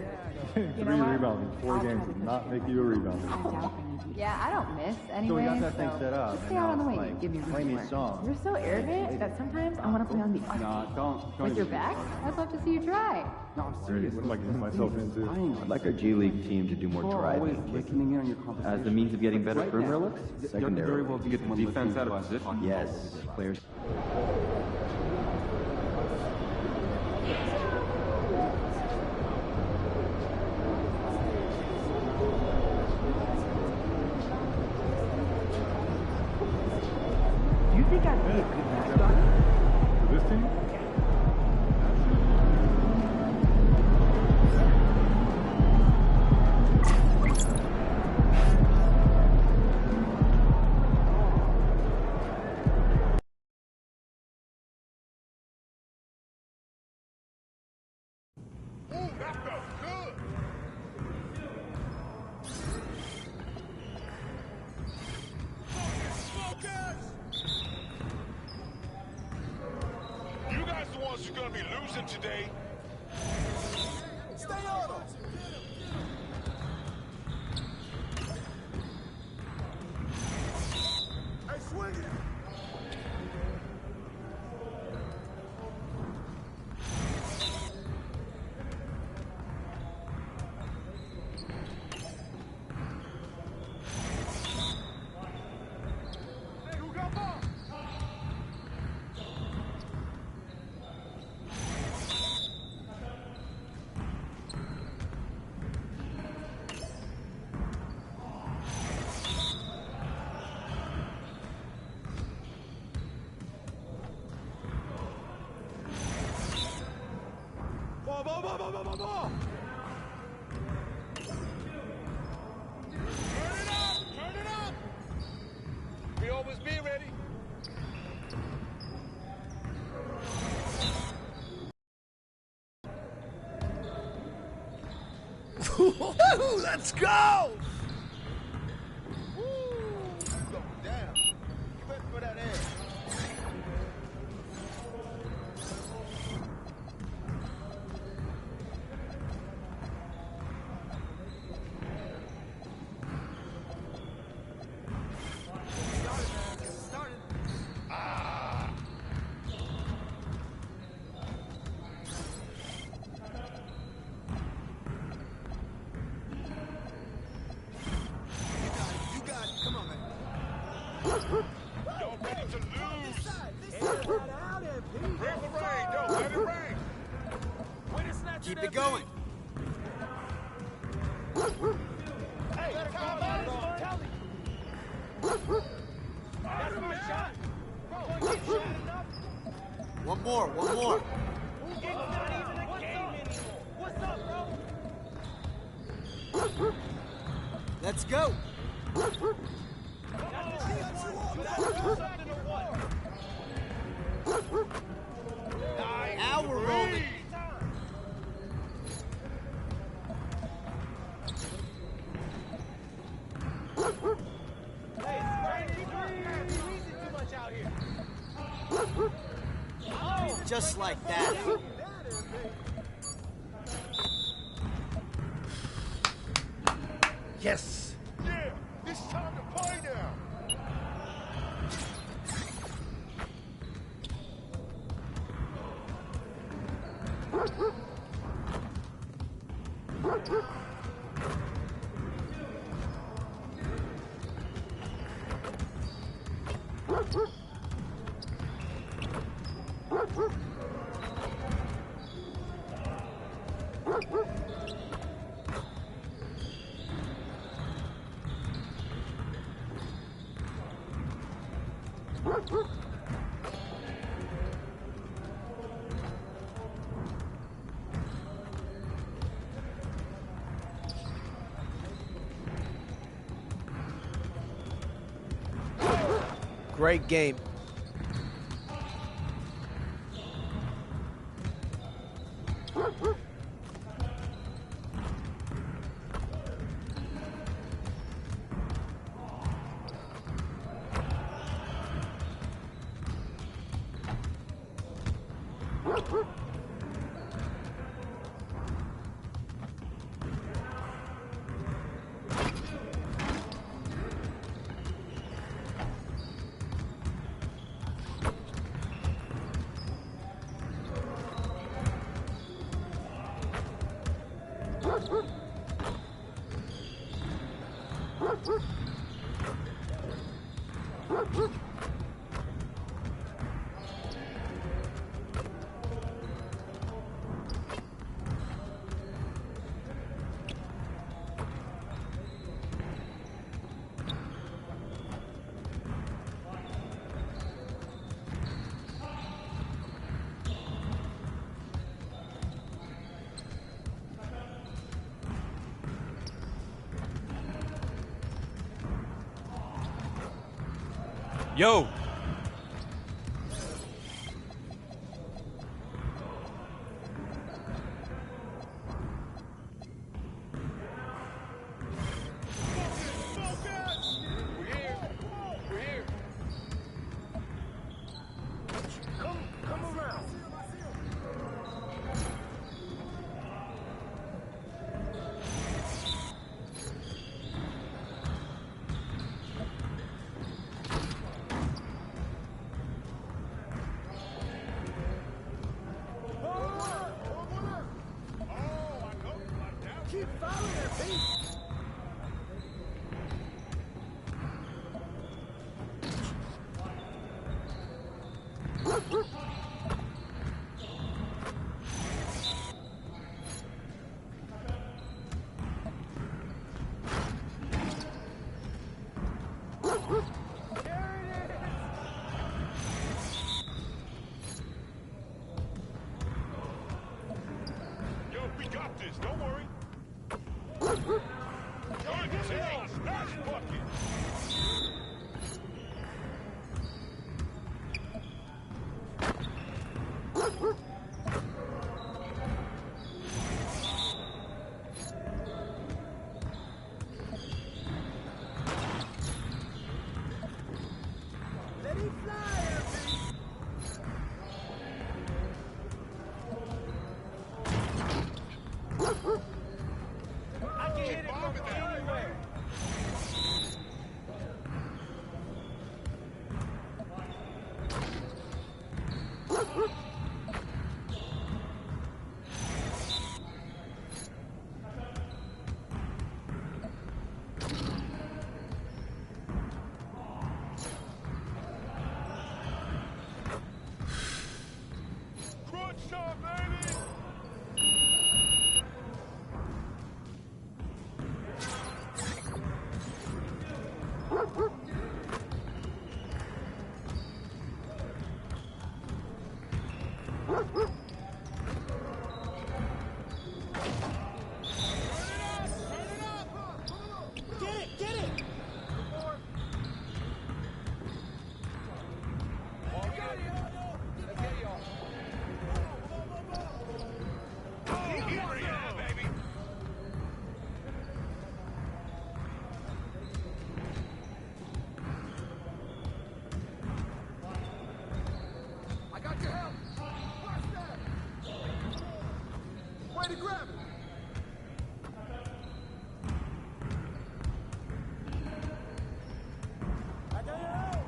3 rebounding, 4 games did not make you a rebounder. Yeah, I don't miss anyway. So we got that thing set up. Just stay out on the wing. Like, Give me play me a song. You're so arrogant that sometimes I want to play on the other Nah, don't With your back? I'd love to see you try. No, I'm serious. What am I getting myself into? I'd like our G League team to do more driving Listening in on your as the means of getting better perimeter looks. Secondary. Very well to get the defense out of position. Yes, players. Do you think I'd be a good mascot? For this team? You guys the ones who's gonna be losing today. Stay on them. Hey, swing it. Hey, who got ball? Ball, ball, ball, ball, ball, ball, ball. Turn it up, turn it up. We always be ready. Let's go! Go down. You better put that in. Y'all ready to lose? Bring the rain, don't let it rain. Keep it going. Hey, time out, Kelly. That's my shot. Bro, get shot enough. One more, one more. It's not even a game anymore. What's up, bro? Let's go. Now we're rolling. Just like that. Yes. Yeah, it's time to play now. Great game. Yo. Don't worry. Good save. Nice bucket. Let it fly, I can hit it from anywhere. Crunch time, baby. Get it! I got your help. Watch that. Way to grab it. I got your help!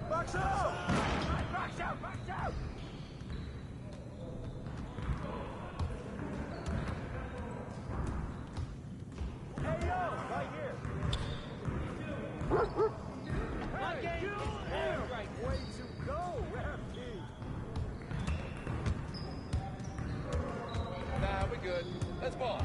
Box out. Box out. Box out. Hey, yo! Right here! My game is air right now. Way to go, FP. Nah, we good. Let's ball.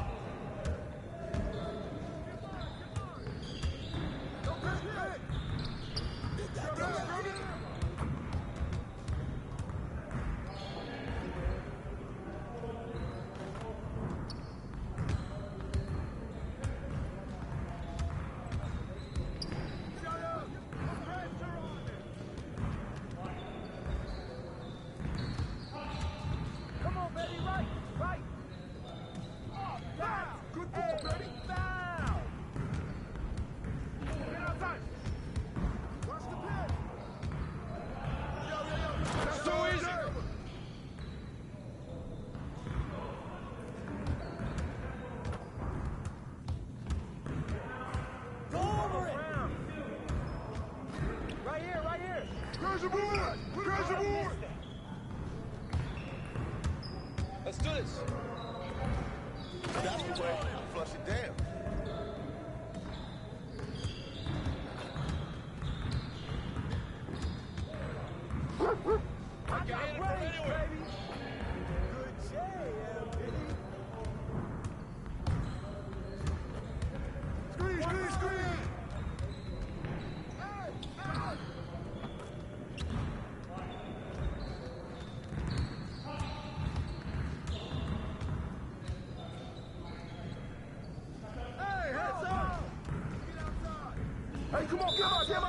do this. That's the way. Flush it down. I got range, baby. Good jam, baby. Squeeze, squeeze, squeeze. Hey, heads up. Hey, come on, get out, get out.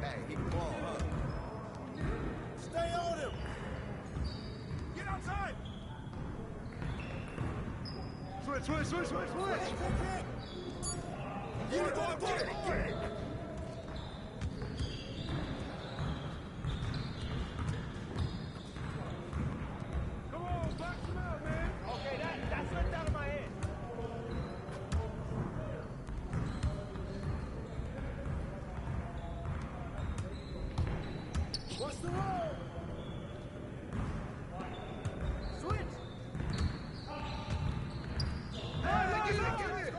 Hey, he can ball, huh? Stay on him. Get outside. Switch, switch, switch, switch, switch. Get it, boy, get it, get it. Come on, box him out, man. Okay, that slipped out of my hand. What's the roll? Switch. Hey, get it, get it.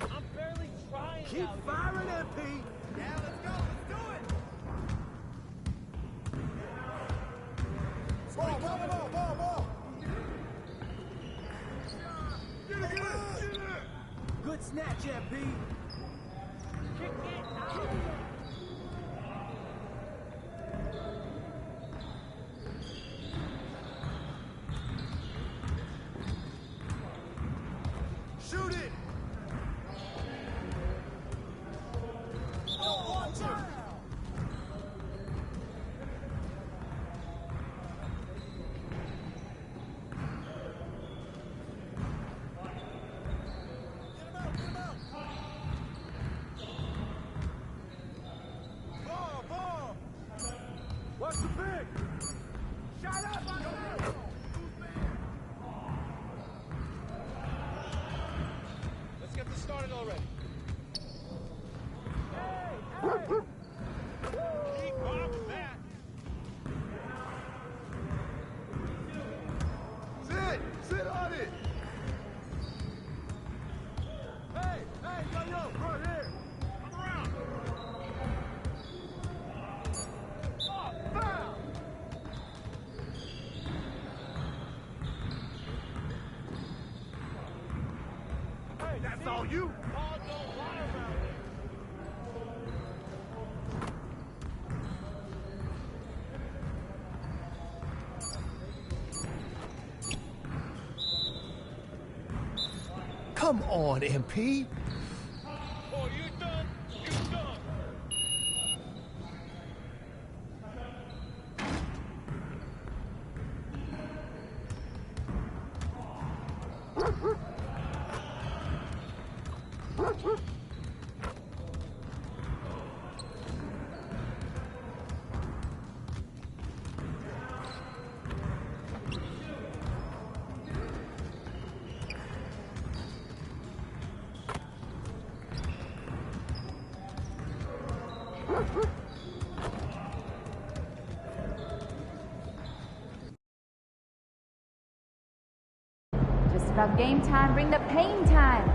I'm barely trying. Keep firing, MP. Yeah, let's go. Let's do it. Ball, ball, ball, ball, ball. Get it, get it, get it. Good snatch, MP. Kick it out. Shoot it. Oh, watch out. Ball, ball. What's the pick? Shut up, on the field. Let's get this started already. Keep bombing that. Sit on it. Hey, yo, right here. Come around. Oh, foul. Hey, that's all you. Ball don't lie around here. Come on, MP. Oh, you done? You done. Just about game time. Bring the pain time.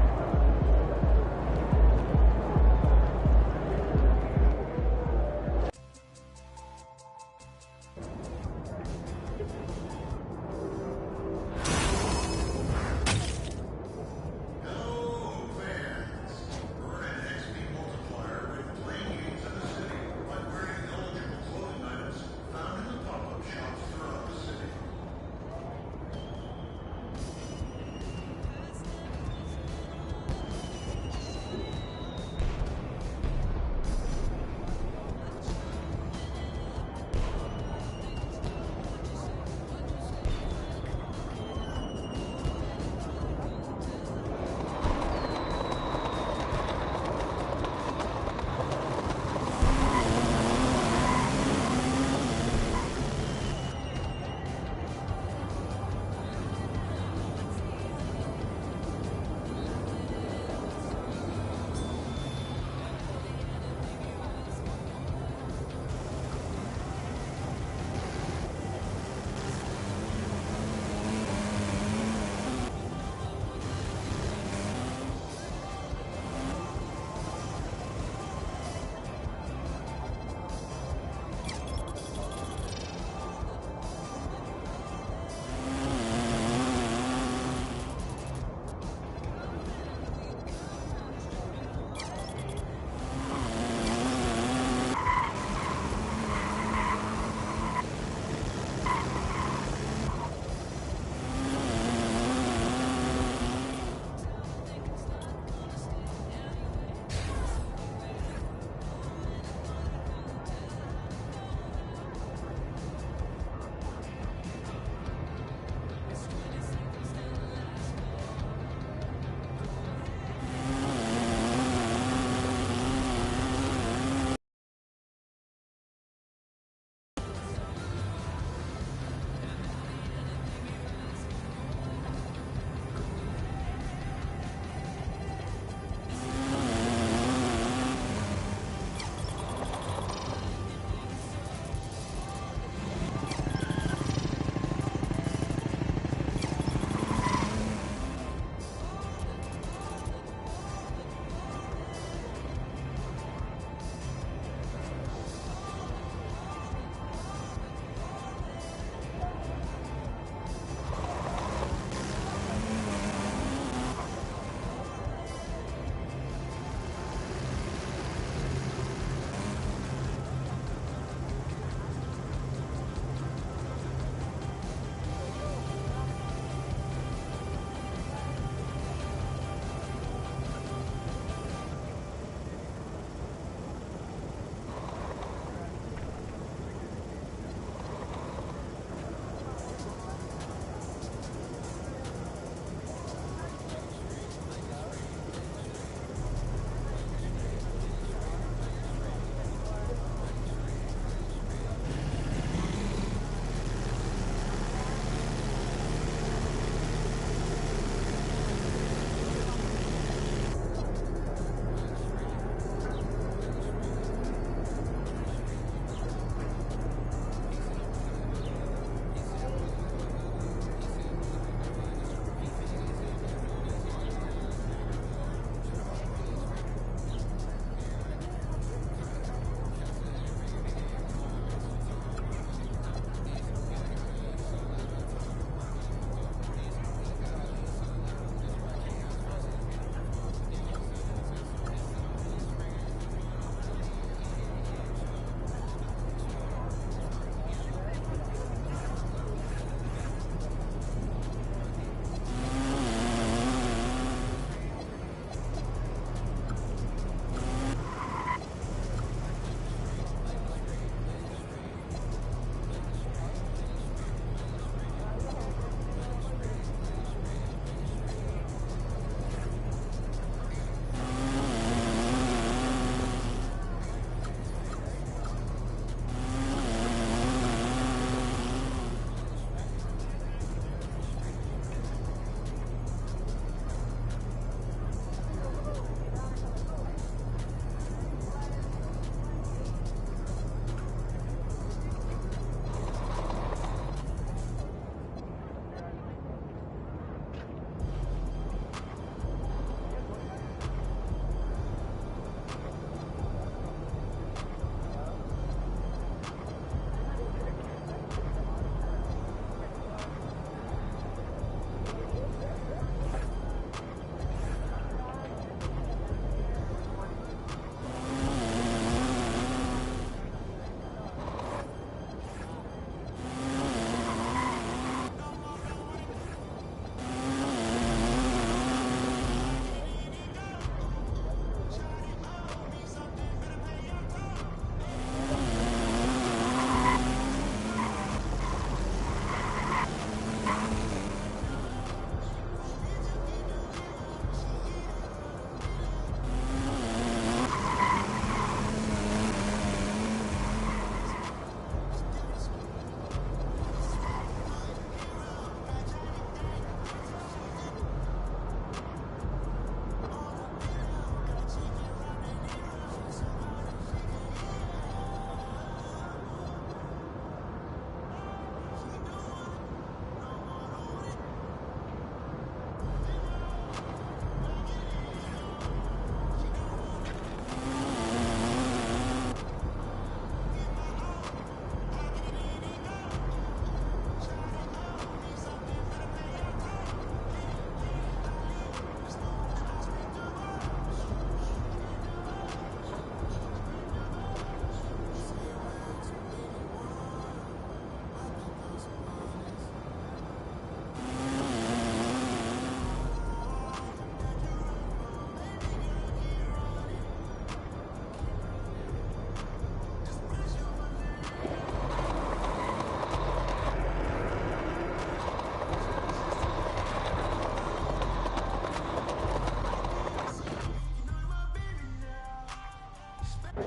There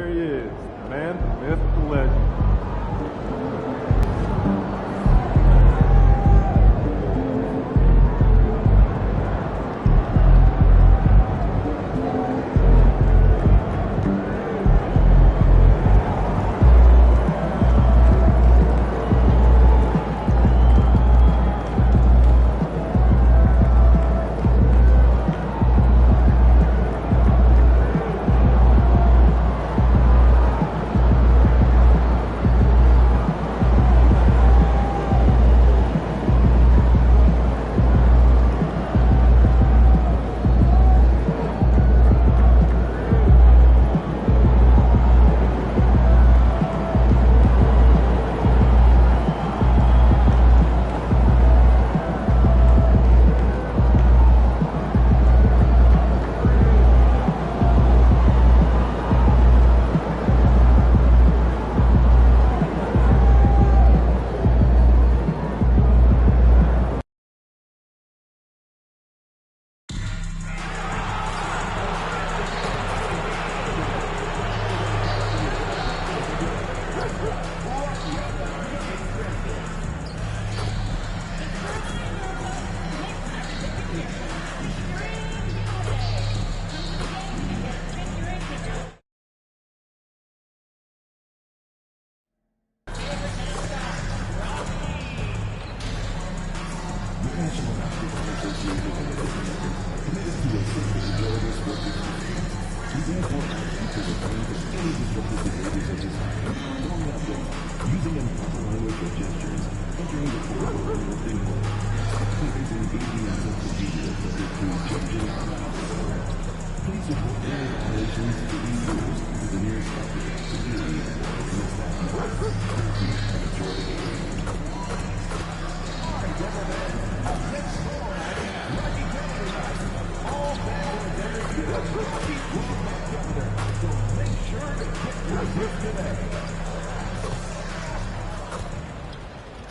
he is, the man, the myth, the legend.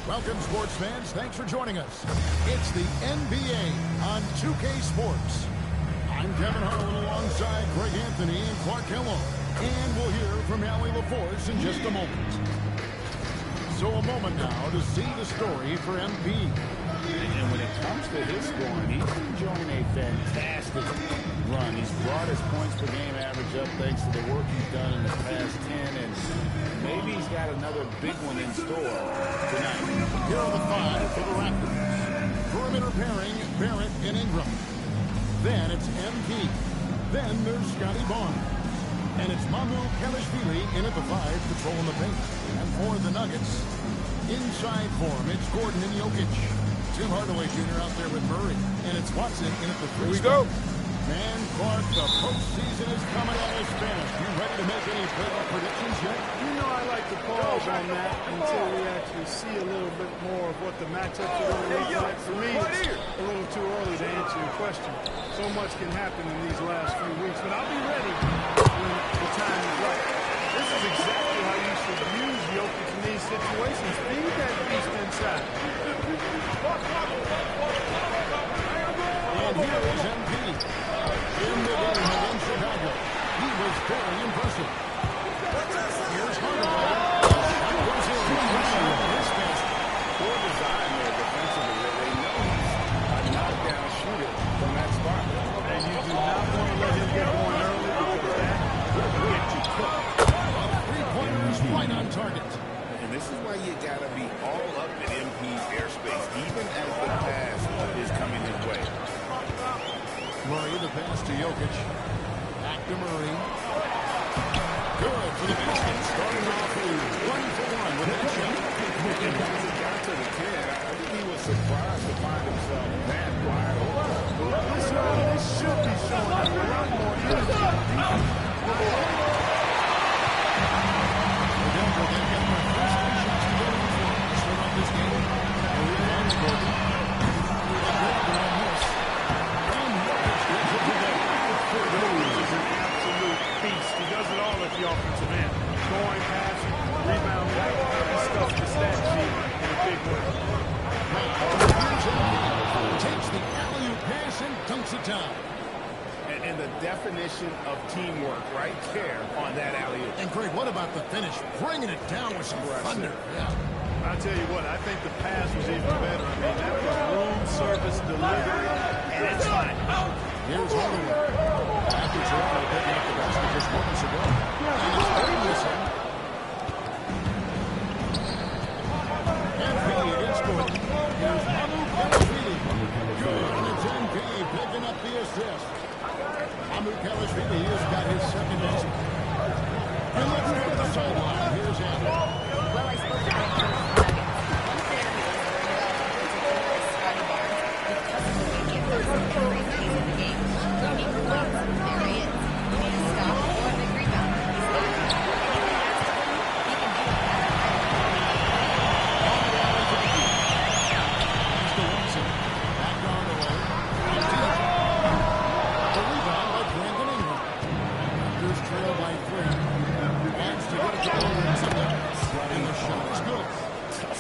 Welcome, sports fans. Thanks for joining us. It's the NBA on 2K Sports. I'm Kevin Harlan alongside Greg Anthony and Clark Kellogg. And we'll hear from Allie LaForce in just a moment. So a moment now to see the story for MP. And when it comes to his scoring, he's enjoying a fantastic run. He's brought his points per game average up thanks to the work he's done in the past 10, and maybe he's got another big one in store tonight. Here are the five for the Raptors. Perimeter pairing, Barrett and Ingram. Then it's MP. Then there's Scotty Barnes. And it's Mamu Kelishvili in at the five, controlling the paint. And for the Nuggets, inside for him, it's Gordon and Jokic. Tim Hardaway Jr. out there with Murray. And it's Watson in at the three. Here we go. And Clark, the postseason is coming at us fast. You ready to make any playoff predictions yet? You know, I like to pause on that until we actually see a little bit more of what the matchups are going to look like. For me, it's a little too early to answer your question. So much can happen in these last few weeks, but I'll be ready when the time is right. This is exactly how you should use Jokic in these situations. Feed that beast inside. And here is MP. In the game against Chicago. He was very impressive. Here's Hardaway. Goes in. His best. Poor design there defensively. They know he's a knockdown shooter from that spot. And you do not want to let him get going early because that will get you cooked. Three-pointers right on target. And this is why you got to be all up in MP's airspace, even as the pass is coming his way. Murray, the pass to Jokic. Back to Murray. Good for the basket. Starting off 1-for-1 with that shot. And once he got to the 10, I think he was surprised to find himself that wide open. This should be showing up a lot more energy on defense. Denver then getting their first three shots to go in for to start off this game. Rebound to Gordon. Is an absolute beast. He does it all at the offensive end. Scoring, passing, rebounding. He stuffs the stat sheet in a big way. Takes the alley-oop pass and dunks it down. And the definition of teamwork right there on that alley-oop. And Greg, what about the finish? Bringing it down with some thunder. Yeah. I'll tell you what, I think the pass was even better. I mean, that was room service delivery, and it's fine. Here's Holloway. After Toronto picking up the basket just moments ago. And it's very missing. And Philly against Gordon. Here's Mamu Kalashvili. Good. And it's NP picking up the assist. Mamu Kalashvili has got his second basket. And let's go to the sideline. Here's Andrew. Well, I spoke to Greg Nuggets. One player who is worried about is Scotty Barnes because of the way he approaches the crazy pace of the game. When he runs, there he is. You need to stop or a big rebound. He's got it. Anything that's to him, he can do it at a high Mr. Wilson. Back on the way. The rebound by Brandon Ingram. Raptors trail by 3. Wants to get it to Barnes. And the shot is good.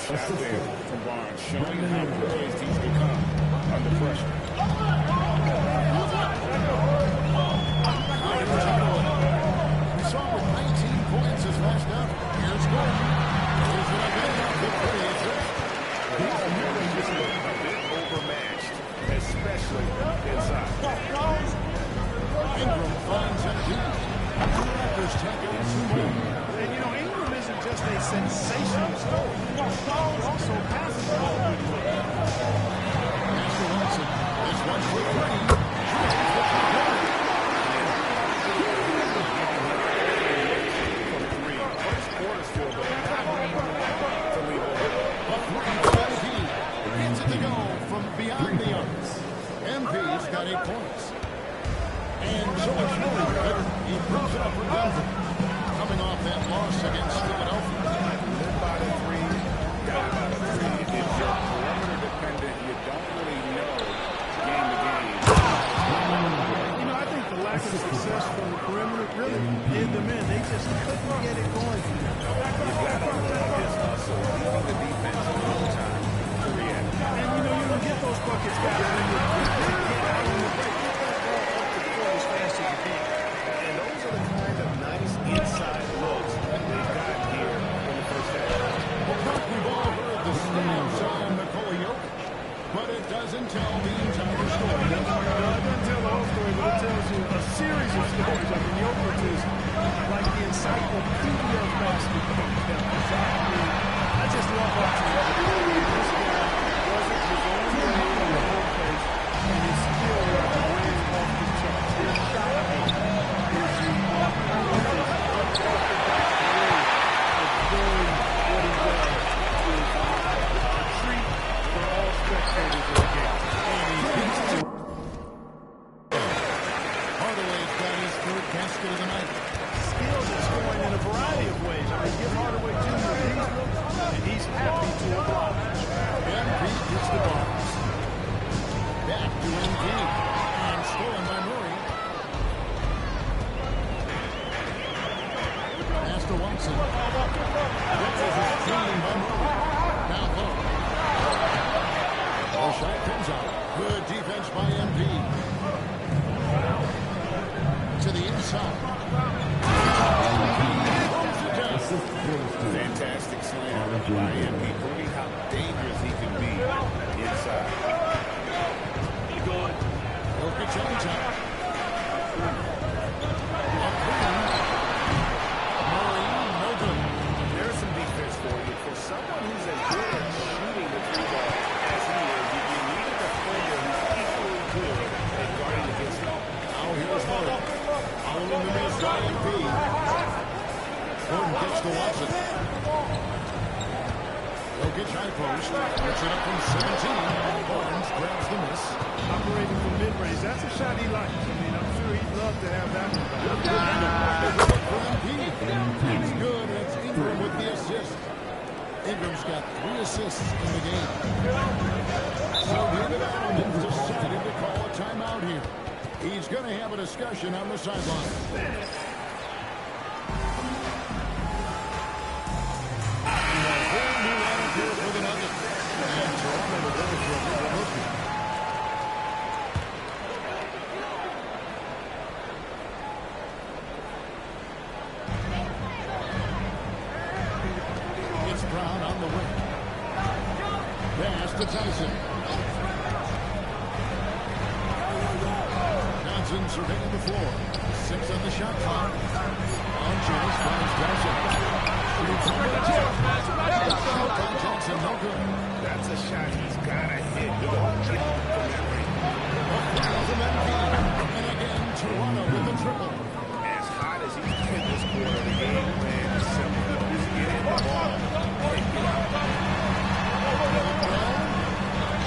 Shot there from Barnes, showing how poised he's become under pressure. We saw with 19 points his last out. Here's Gordon. Here's what I mean. Good for the assist. He's really just a bit overmatched, especially inside. Ingram finds a deep. Raptors taking it 2 more. And, you know, Ingram isn't just a sensational scorer. He also passes the ball good way. Master Wilson. This one's for 3. First quarter still, but not to leave Gets it to go from beyond the arc. MP's got 8 points. And so it's really good. He brings it up for Denver. Coming off that loss against Philadelphia. Live by the 3, die by the 3. If you're perimeter dependent, you don't really know game to game. You know, I think the lack of success from the perimeter really hid them in. They just couldn't get it going. You've got to love his hustle, giving the defense a little time to react. And, you know, you don't get those buckets, guys, when you get out on the break. Get that ball up the court as fast as you can. And those are the kind of nice inside looks that they've got here in the first half. Well, Kirk, we've all heard the stats on Nikola Jokic, but it doesn't tell the entire story. No, it doesn't tell the whole story, but it tells you a series of stories. I mean, Jokic is like the encyclopedia of basketball. I just love watching him. This guy wasn't his own way in the whole place, and his skill was way off the charts. His shot is remarkable. His unorthodox way of doing what he does is a treat for all spectators of the game. And he beats the Hardaway's got his third basket of the night. skills at scoring in a variety of ways. I mean, give Hardaway Jr. these looks, and he's happy to oblige. MP gets the Barnes. Back to MP. And stolen by Murray. Master Watson. This is his team by Murray. Now low. The shot comes out. Good defense by MP. To the inside. Fantastic slam by MP, proving how dangerous he can be inside. Good. Jokic on top. Murray, no good. There's some defense for you. For someone who's as good at shooting the 3 ball as he is, you need a defender who's equally good at guarding against him. Now here's Murray. Following the miss by MP. Gordon gets to Watson. Jokic high post. Puts it up from 17. Barnes grabs the miss. Operating from mid-range. That's a shot he likes. I mean, I'm sure he'd love to have that one. It's good. It's Ingram with the assist. Ingram's got 3 assists in the game. So David Adelman decided to call a timeout here. He's going to have a discussion on the sideline. surveying the floor. 6 on the shot clock. On James finds Johnson. Shoots over the tip. Shot by Johnson, no good. That's a shot he's got to hit. You don't check from that range. From Embiid. And again, Toronto with the triple. As hot as he's been this quarter, the game plan is simple. Just get in the ball and get out.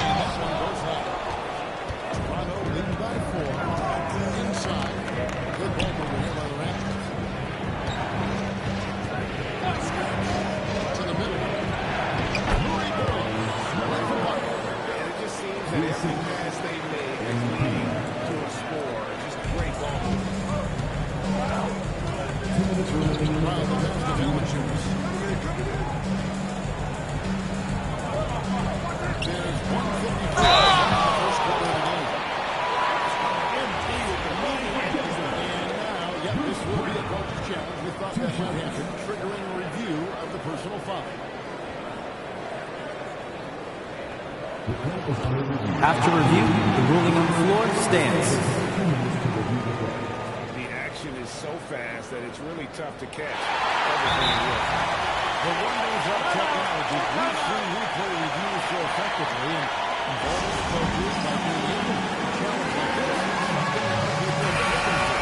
And this one goes home. Toronto leading by 4. Inside. Good ball over here by the Raptors. To the middle. And it just seems that every pass they make is leading to a score. Just great ball. Around the pass to Valanciunas. There's 154 in the first quarter of the game. And now, yep, this will be a coach's challenge. We thought that might happen, triggering a review of the personal foul. After review, the ruling on the floor stands. The action is so fast that it's really tough to catch. The wonders of technology. We've seen replay reviews so effectively, and involving the coaches by being able to challenge like this is something that people are looking for.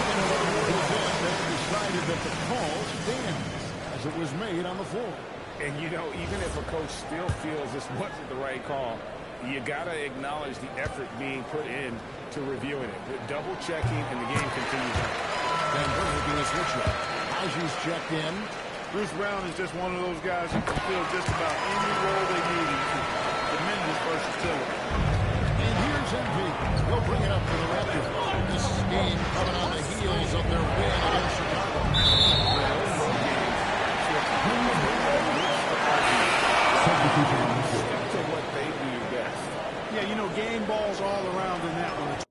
In a lot of ways, they decided that the call stands as it was made on the floor. And, you know, even if a coach still feels this wasn't the right call, you got to acknowledge the effort being put in to reviewing it. The double checking, and the game continues on. Van Vliet will be the switcher. Haji's checked in. Bruce Brown is just one of those guys who can fill just about any role they need him to. Tremendous versatility. And here's MP. He'll bring it up for the Raptors. This game coming on the heels of their win against Chicago. Stick to what they do best. Yeah, you know, game balls all around in that one.